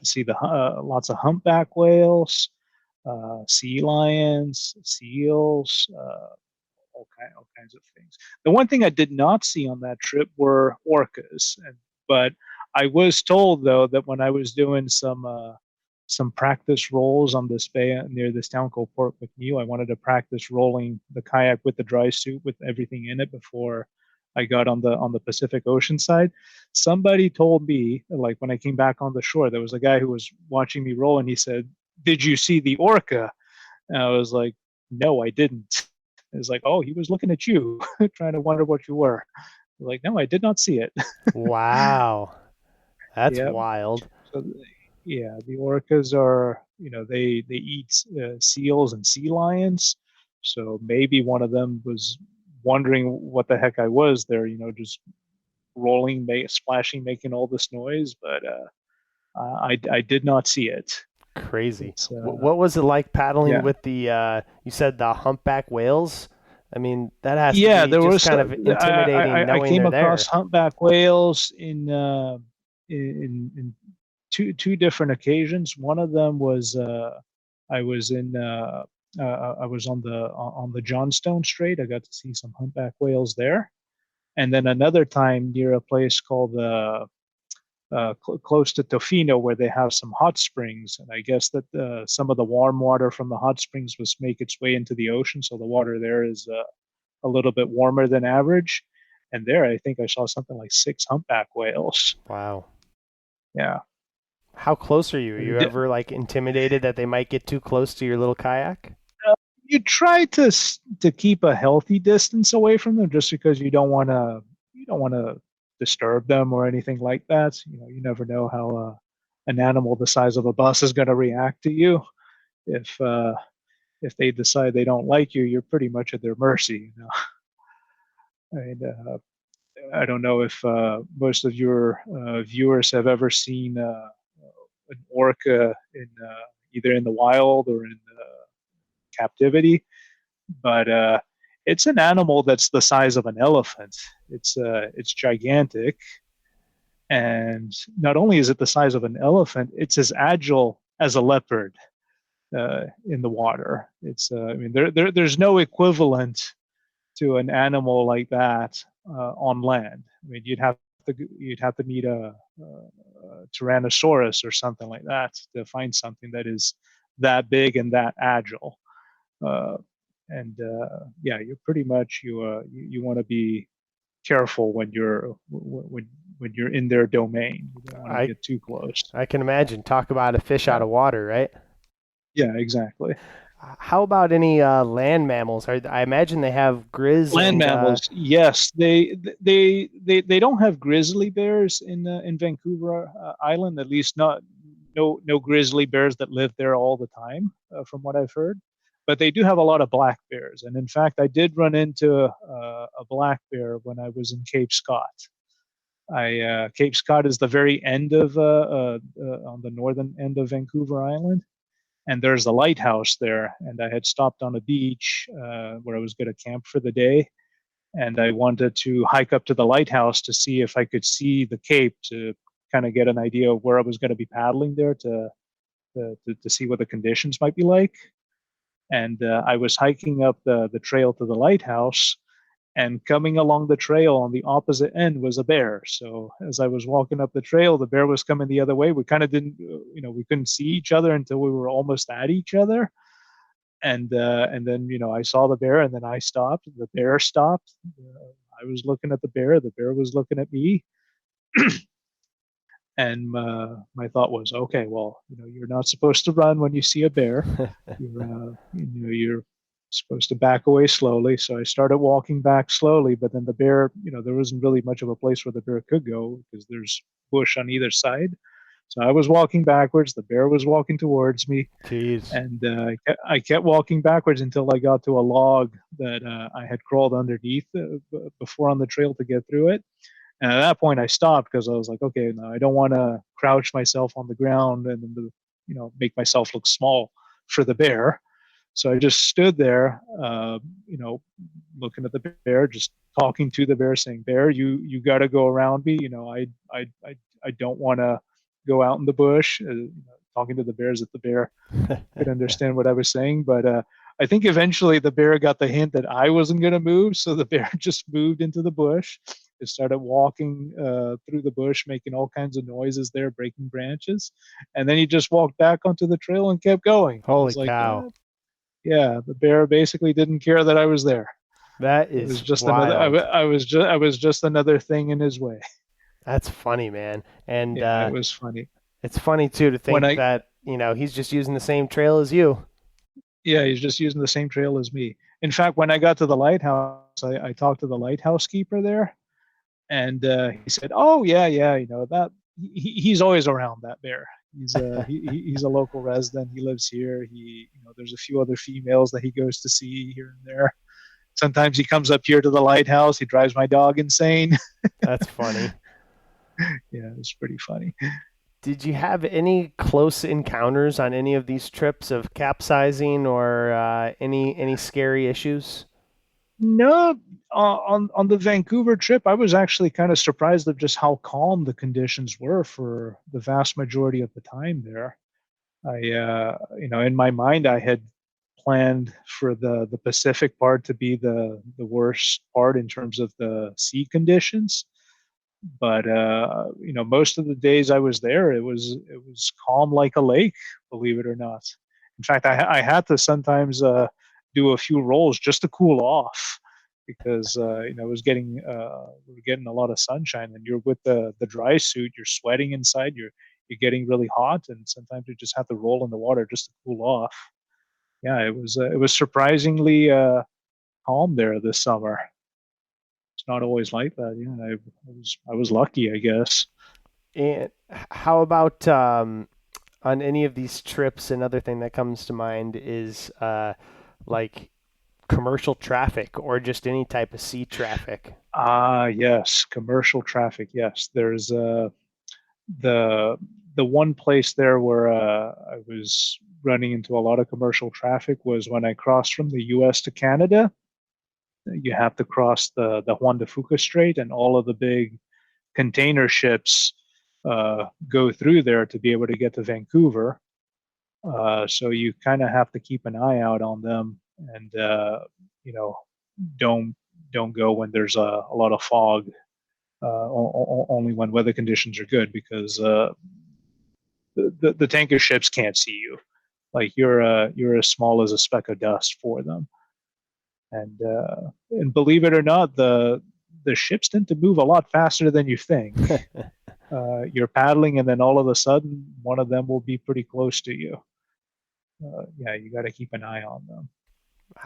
see lots of humpback whales, sea lions, seals, all kinds of things. The one thing I did not see on that trip were orcas, but I was told though that when I was doing some practice rolls on this bay near this town called Port McNeil, I wanted to practice rolling the kayak with the dry suit with everything in it before I got on the Pacific Ocean side. Somebody told me, like when I came back on the shore, there was a guy who was watching me roll, and he said, "Did you see the orca?" And I was like, "No, I didn't." It was like, "Oh, he was looking at you, trying to wonder what you were." Like, "No, I did not see it." Wow. That's Yeah. wild. So, yeah, the orcas are, they eat seals and sea lions. So maybe one of them was wondering what the heck I was there, just rolling, splashing, making all this noise. But I did not see it. Crazy. It's What was it like paddling yeah. with the, you said the humpback whales? I mean, that has to Yeah, be there just was. kind of intimidating I knowing came they're there. across humpback whales in two different occasions. One of them was I was in I was on the Johnstone Strait. I got to see some humpback whales there, and then another time near a place called close to Tofino, where they have some hot springs. And I guess that some of the warm water from the hot springs was make its way into the ocean, so the water there is a little bit warmer than average. And there, I think I saw something like 6 humpback whales. Wow. Yeah. How close are you? Are you ever like intimidated that they might get too close to your little kayak? You try to keep a healthy distance away from them, just because you don't want to disturb them or anything like that. You never know how an animal the size of a bus is going to react to you. If they decide they don't like you, you're pretty much at their mercy. I mean, I don't know if most of your viewers have ever seen an orca in either in the wild or in captivity, but it's an animal that's the size of an elephant. It's gigantic, and not only is it the size of an elephant, it's as agile as a leopard in the water. I mean, there's no equivalent to an animal like that on land. I mean, you'd have to meet a Tyrannosaurus or something like that to find something that is that big and that agile. Uh, and yeah, you're pretty much you want to be careful when you're in their domain. You don't want to I get too close. I can imagine. Talk about a fish out of water, right? Yeah, exactly. How about any land mammals? I imagine they have grizz Land and mammals, yes. They don't have grizzly bears in Vancouver Island. At least not no grizzly bears that live there all the time, from what I've heard. But they do have a lot of black bears, and in fact, I did run into a black bear when I was in Cape Scott. Cape Scott is the very end of on the northern end of Vancouver Island, and there's a lighthouse there. And I had stopped on a beach where I was going to camp for the day, and I wanted to hike up to the lighthouse to see if I could see the Cape, to kind of get an idea of where I was going to be paddling there to see what the conditions might be like. And I was hiking up the trail to the lighthouse, and coming along the trail on the opposite end was a bear. So as I was walking up the trail, the bear was coming the other way. We kind of didn't, we couldn't see each other until we were almost at each other. And then, I saw the bear, and then I stopped. The bear stopped. I was looking at the bear. The bear was looking at me. And my thought was, okay, well, you're not supposed to run when you see a bear. You're supposed to back away slowly. So I started walking back slowly, but then the bear, there wasn't really much of a place where the bear could go because there's bush on either side. So I was walking backwards. The bear was walking towards me. Jeez. And I kept walking backwards until I got to a log that I had crawled underneath before on the trail to get through it. And at that point, I stopped because I was like, okay, no, I don't want to crouch myself on the ground and make myself look small for the bear. So I just stood there, looking at the bear, just talking to the bear, saying, "Bear, you got to go around me. I don't want to go out in the bush." Talking to the bear as if the bear could understand what I was saying, but I think eventually the bear got the hint that I wasn't going to move, so the bear just moved into the bush. just started walking through the bush, making all kinds of noises there, breaking branches. And then he just walked back onto the trail and kept going. I Holy was like, cow. yeah, the bear basically didn't care that I was there. That It was is just wild. I was just another thing in his way. That's funny, man. And Yeah, it was funny. it's funny too to When think that, he's just using the same trail as you. Yeah, he's just using the same trail as me. In fact, when I got to the lighthouse, I talked to the lighthouse keeper there, and he said, "Oh yeah, that he's always around, that bear. He's a local resident. He lives here. There's a few other females that he goes to see here and there. Sometimes he comes up here to the lighthouse. He drives my dog insane." That's funny. Yeah, it's pretty funny. Did you have any close encounters on any of these trips of capsizing or any scary issues? No, on the Vancouver trip, I was actually kind of surprised of just how calm the conditions were for the vast majority of the time there. In my mind, I had planned for the Pacific part to be the worst part in terms of the sea conditions. But most of the days I was there, it was calm like a lake, believe it or not. In fact, I had to sometimes do a few rolls just to cool off because it was getting we were getting a lot of sunshine, and you're with the dry suit, you're sweating inside, you're getting really hot, and sometimes you just have to roll in the water just to cool off. Yeah, it was surprisingly calm there this summer. It's not always like that. Yeah, I was lucky, I guess. And how about on any of these trips? Another thing that comes to mind is like commercial traffic or just any type of sea traffic. Yes, commercial traffic. Yes, there's the one place there where I was running into a lot of commercial traffic was when I crossed from the U.S. to Canada. You have to cross the Juan de Fuca Strait, and all of the big container ships go through there to be able to get to Vancouver. So you kind of have to keep an eye out on them, and you know, don't don't go when there's a lot of fog. Only when weather conditions are good, because the tanker ships can't see you. Like you're as small as a speck of dust for them. And believe it or not, the ships tend to move a lot faster than you think. You're paddling, and then all of a sudden, one of them will be pretty close to you. Yeah, you got to keep an eye on them.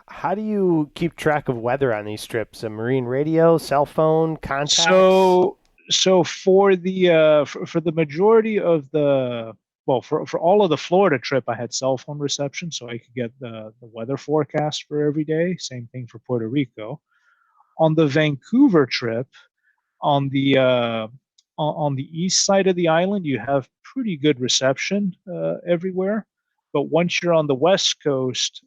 How do you keep track of weather on these trips? A marine radio, cell phone, contacts? So for the majority of for all of the Florida trip, I had cell phone reception, so I could get the weather forecast for every day. Same thing for Puerto Rico. On the Vancouver trip, on the east side of the island, you have pretty good reception everywhere. But once you're on the west coast,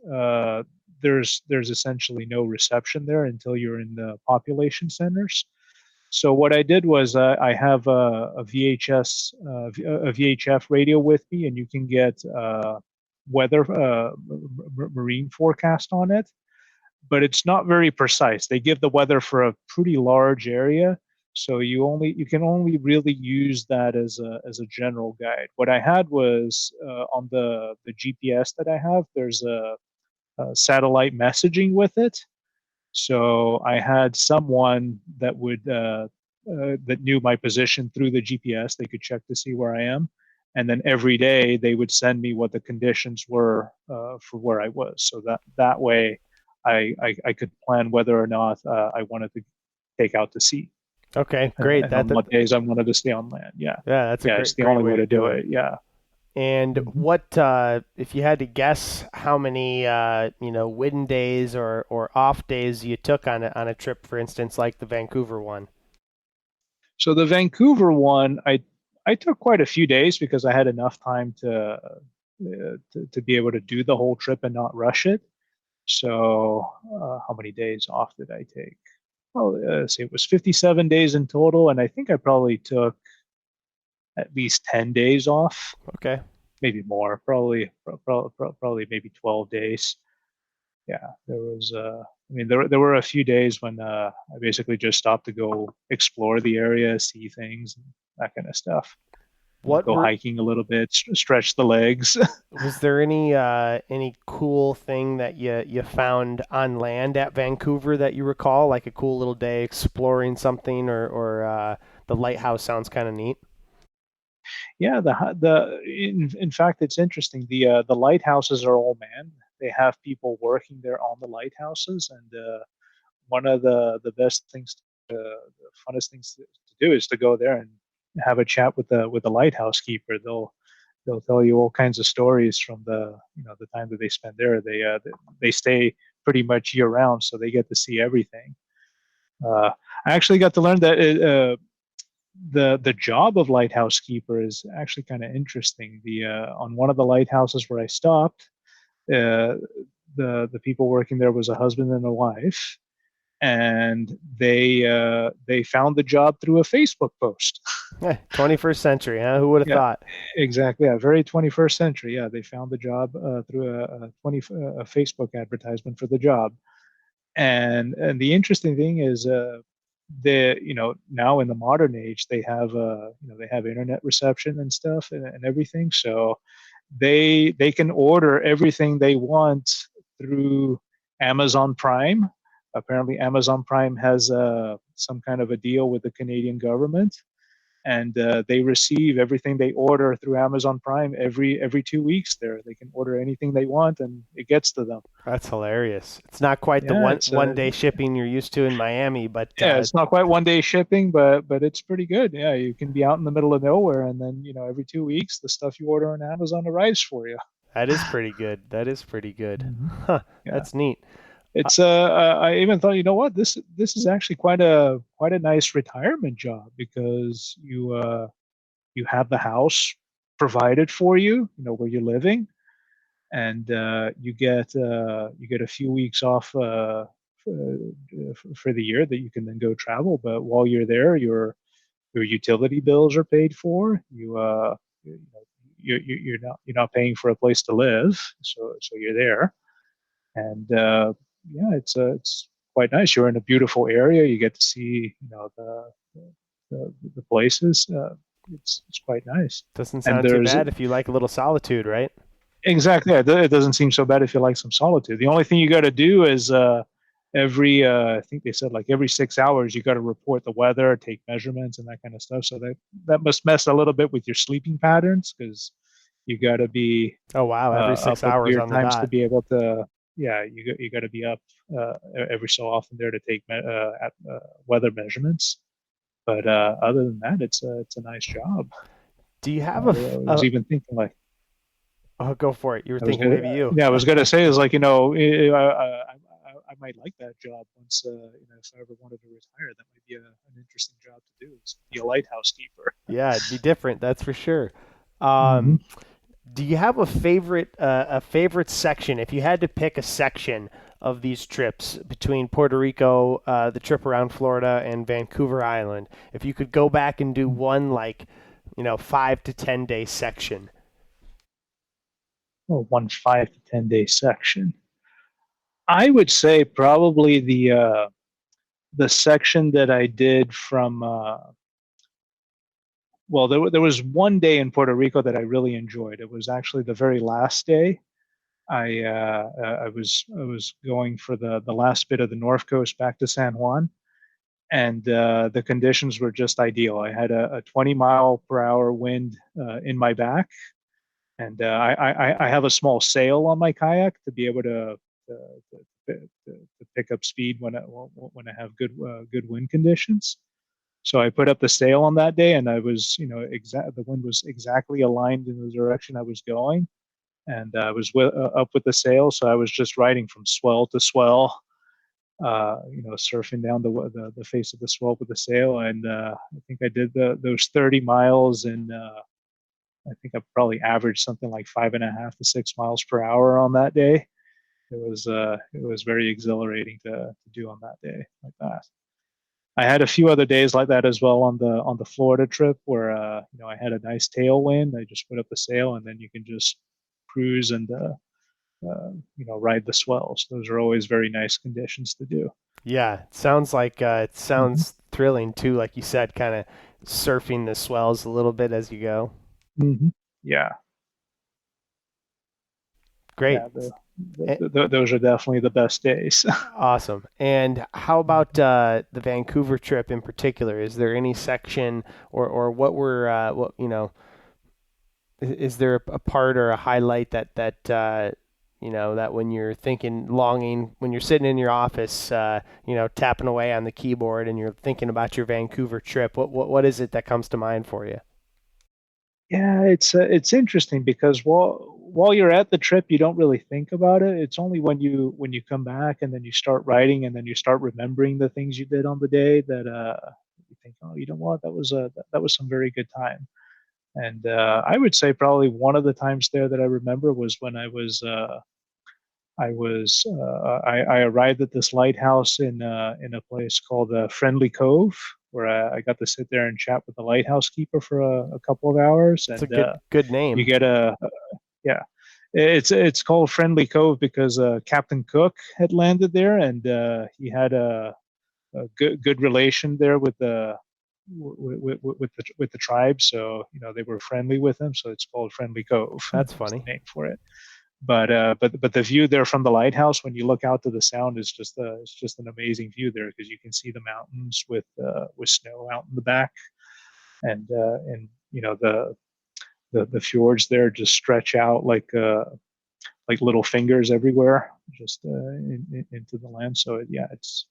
there's essentially no reception there until you're in the population centers. So what I did was I have a VHF radio with me, and you can get weather marine forecast on it, but it's not very precise. They give the weather for a pretty large area, so you can only really use that as a general guide. What I had was on the GPS that I have, there's a satellite messaging with it. So I had someone that that knew my position through the GPS. They could check to see where I am, and then every day they would send me what the conditions were for where I was. So that way, I could plan whether or not I wanted to take out to sea. Okay, great. And on what days I wanted to stay on land. Yeah, that's it's the only way to do it. Yeah. And what, if you had to guess, how many wind days or off days you took on a trip, for instance, like the Vancouver one? So the Vancouver one, I took quite a few days because I had enough time to be able to do the whole trip and not rush it. So how many days off did I take? Well, it was 57 days in total, and I think I probably took at least 10 days off. Okay. Maybe more, probably maybe 12 days. Yeah, there I mean, there were a few days when I basically just stopped to go explore the area, see things, and that kind of stuff. Go hiking a little bit, stretch the legs. Was there any cool thing that you found on land at Vancouver that you recall, like a cool little day exploring something, or the lighthouse sounds kind of neat? Yeah, in fact, it's interesting. The lighthouses are all manned. They have people working there on the lighthouses, and one of the best things, the funnest things to do is to go there and have a chat with the lighthouse keeper. They'll tell you all kinds of stories from the time that they spend there. They stay pretty much year round, so they get to see everything. I actually got to learn that the job of lighthouse keeper is actually kind of interesting. On one of the lighthouses where I stopped, the people working there was a husband and a wife, and they found the job through a Facebook post. 21st century, huh? Who would have thought? Exactly. Yeah, very 21st century. Yeah, they found the job through a Facebook advertisement for the job. And the interesting thing is, now in the modern age they have internet reception and stuff and everything, so they can order everything they want through Amazon Prime. Apparently Amazon Prime has some kind of a deal with the Canadian government, and they receive everything they order through Amazon Prime every 2 weeks. They can order anything they want, and it gets to them. That's hilarious. It's not quite the one day shipping you're used to in Miami, but it's not quite 1 day shipping, but it's pretty good. Yeah, you can be out in the middle of nowhere, and then every 2 weeks the stuff you order on Amazon arrives for you. That is pretty good. Mm-hmm. Huh, yeah. That's neat. It's I even thought, this is actually quite a nice retirement job, because you have the house provided for you, where you're living, and you get a few weeks off for the year that you can then go travel. But while you're there, your utility bills are paid for. You're not paying for a place to live, so you're there, and it's quite nice. You're in a beautiful area. You get to see the places. It's quite nice. Doesn't sound too bad if you like a little solitude, right? Exactly. It doesn't seem so bad if you like some solitude. The only thing you got to do is I think they said like every 6 hours you got to report the weather, take measurements, and that kind of stuff. So that must mess a little bit with your sleeping patterns, because you got to be every 6 hours on the dot to be able to. Yeah, you got to be up every so often there to take weather measurements. But other than that, it's a nice job. Do you have I was even thinking like. Oh, go for it. You were thinking maybe you. Yeah, I was gonna say is like I might like that job once. If I ever wanted to retire, that might be an interesting job to do. Is be a lighthouse keeper. Yeah, it'd be different. That's for sure. Mm-hmm. Do you have a favorite section? If you had to pick a section of these trips between Puerto Rico, the trip around Florida, and Vancouver Island, if you could go back and do one 5 to 10 day section. Well, one 5 to 10 day section. I would say probably the section that I did from. Well, there was one day in Puerto Rico that I really enjoyed. It was actually the very last day. I was going for the last bit of the North Coast back to San Juan, and the conditions were just ideal. I had a 20-mile-per-hour wind in my back, and I have a small sail on my kayak to be able to pick up speed when I have good wind conditions. So I put up the sail on that day, and I was, the wind was exactly aligned in the direction I was going, and I was up with the sail. So I was just riding from swell to swell, surfing down the face of the swell with the sail. And I think I did those 30 miles, and I think I probably averaged something like 5.5 to 6 miles per hour on that day. It was very exhilarating to do on that day like that. I had a few other days like that as well on the Florida trip, where I had a nice tailwind. I just put up the sail, and then you can just cruise and ride the swells. Those are always very nice conditions to do. Yeah, it sounds like it Mm-hmm. sounds thrilling too. Like you said, kind of surfing the swells a little bit as you go. Mm-hmm. Yeah, Great. yeah. Eh, Those are definitely the best days. Awesome. And how about the Vancouver trip in particular? Is there any section or what were what is there a part or a highlight that that when you're thinking longing when you're sitting in your office tapping away on the keyboard and you're thinking about your Vancouver trip, what is it that comes to mind for you? Yeah, it's interesting because while you're at the trip, you don't really think about it. It's only when you come back and then you start writing and then you start remembering the things you did on the day that you think, oh, you know what, that was some very good time. And I would say probably one of the times there that I remember was when I arrived at this lighthouse in a place called Friendly Cove, where I got to sit there and chat with the lighthouse keeper for a couple of hours, It's a and good you name. get yeah, it's called Friendly Cove because Captain Cook had landed there, and he had a good relation there with the with the tribe, so they were friendly with him, so it's called Friendly Cove. That's Is funny. the name for it. But the view there from the lighthouse when you look out to the sound is just it's just an amazing view there because you can see the mountains with snow out in the back, and the fjords there just stretch out like little fingers everywhere just into the land. So yeah, it's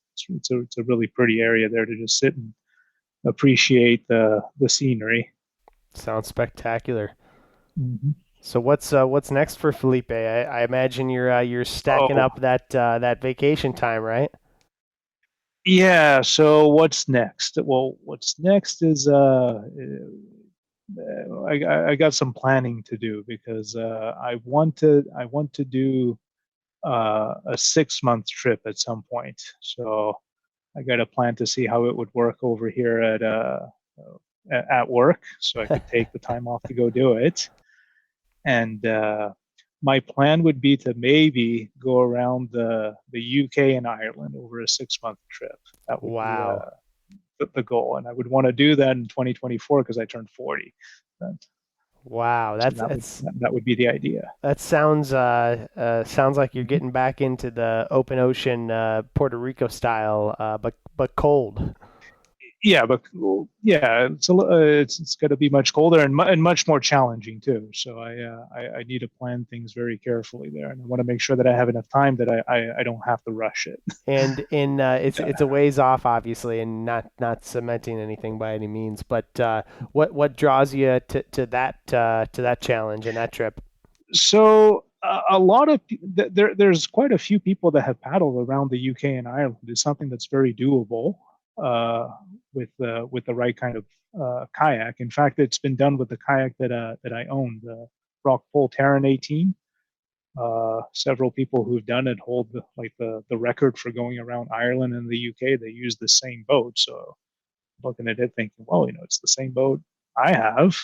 a really pretty area there to just sit and appreciate the scenery. Sounds spectacular. Mm-hmm. So what's next for Felipe? I imagine you're stacking Oh, up that vacation time, right? yeah. So what's next? Well, what's next is I got some planning to do because I want to do a 6 month trip at some point. So I got a plan to see how it would work over here at work, so I could take the time off to go do it. And my plan would be to maybe go around the UK and Ireland over a 6 month trip. That would be Wow. the goal, and I would want to do that in 2024 because I turned 40. Wow. So That's it's that would be the idea. that sounds like you're getting back into the open ocean Puerto Rico style, but cold. Yeah, but yeah, it's going to be much colder and much more challenging too. So I need to plan things very carefully there, and I want to make sure that I have enough time that I don't have to rush it. And in Yeah. it's a ways off, obviously, and not cementing anything by any means. But what draws you to that challenge and that trip? So a lot of there's quite a few people that have paddled around the UK and Ireland. It's something that's very doable uh, with the right kind of kayak. In fact, it's been done with the kayak that I own, the Rockpole Terran 18. Several people who've done it hold the record for going around Ireland and the UK. They use the same boat. So looking at it, thinking, well, it's the same boat I have.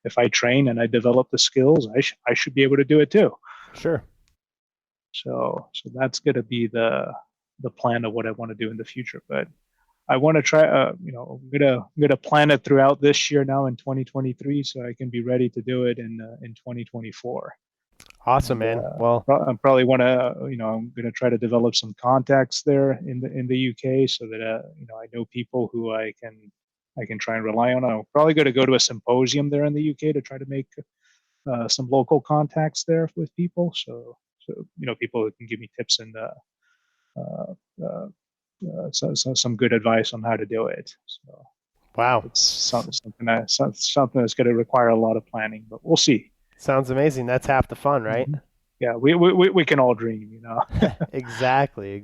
If I train and I develop the skills, I should be able to do it too. Sure. So that's going to be the plan of what I want to do in the future. But I want to try. I'm gonna plan it throughout this year now in 2023, so I can be ready to do it in 2024. Awesome, And man. Well, I probably want to, I'm going to try to develop some contacts there in the UK so that I know people who I can try and rely on. I'm probably going to go to a symposium there in the UK to try to make some local contacts there with people. So people who can give me tips and uh, uh, so some good advice on how to do it. So wow. it's something that's going to require a lot of planning, but we'll see. Sounds amazing. That's half the fun, right? Mm-hmm. Yeah, we can all dream. Exactly.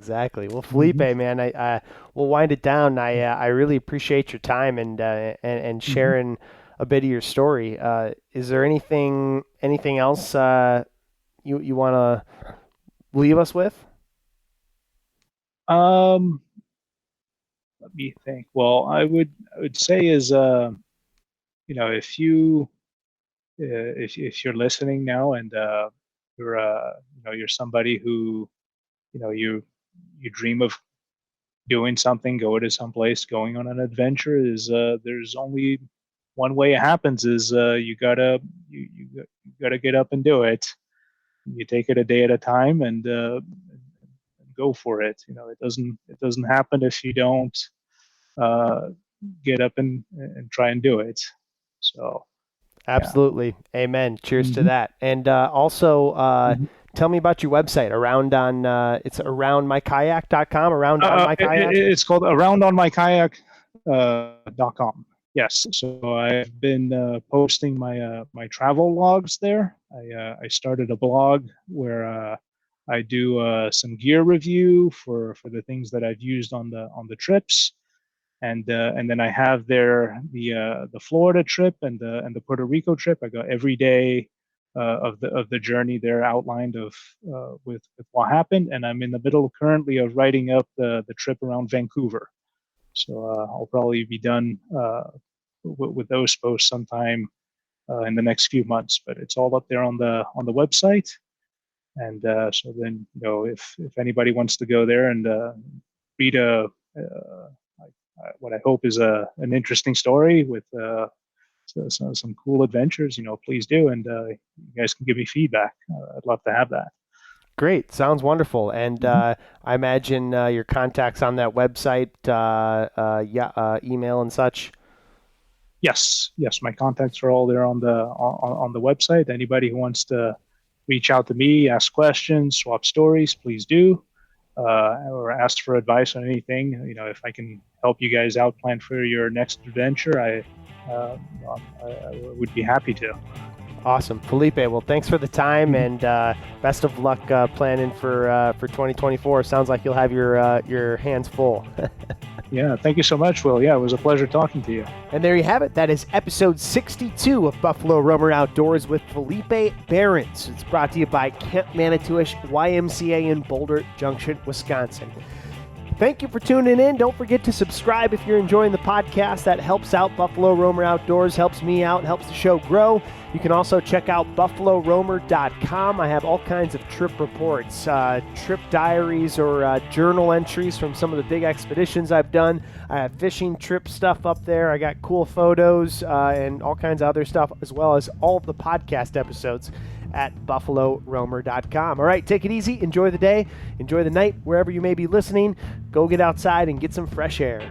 Well, Felipe, Mm-hmm. man, I we'll wind it down. I really appreciate your time and Mm-hmm. sharing a bit of your story. Is there anything else you want to leave us with? Um, Let me think. Well, I would say is if you're listening now and you're somebody who, you dream of doing something, going to someplace, going on an adventure, is there's only one way it happens, is you gotta get up and do it. You take it a day at a time, and go for it. It doesn't happen if you don't uh, get up and try and do it. So Absolutely. Amen. Cheers to Mhm. that. And also, Mhm. tell me about your website. It's aroundmykayak.com, around on my kayak. It's called aroundonmykayak.com. Yes, so I've been posting my travel logs there. I started a blog where I do some gear review for the things that I've used on the trips, and then I have there the Florida trip and the Puerto Rico trip. I got every day of the journey there outlined with what happened, and I'm in the middle currently of writing up the trip around Vancouver. So I'll probably be done with those posts sometime in the next few months. But it's all up there on the website, and so then if anybody wants to go there and read what I hope is an interesting story with some cool adventures, please do, and you guys can give me feedback. I'd love to have that. Great. Sounds wonderful. And Mhm. I imagine your contacts on that website, email and such. Yes, my contacts are all there on the website. Anybody who wants to reach out to me, ask questions, swap stories, please do, or ask for advice on anything. If I can help you guys out plan for your next adventure, I would be happy to. Awesome. Felipe, well, thanks for the time, Mhm. and best of luck planning for 2024. Sounds like you'll have your hands full. Yeah, thank you so much, Will. Yeah, it was a pleasure talking to you. And there you have it. That is episode 62 of Buffalo Roamer Outdoors with Felipe Behrens. It's brought to you by Camp Manitouish YMCA in Boulder Junction, Wisconsin. Thank you for tuning in. Don't forget to subscribe if you're enjoying the podcast. That helps out Buffalo Roamer Outdoors, helps me out, helps the show grow. You can also check out buffaloroamer.com. I have all kinds of trip reports, trip diaries, or journal entries from some of the big expeditions I've done. I have fishing trip stuff up there. I got cool photos and all kinds of other stuff, as well as all of the podcast episodes at buffaloroamer.com. All right, take it easy. Enjoy the day. Enjoy the night, wherever you may be listening. Go get outside and get some fresh air.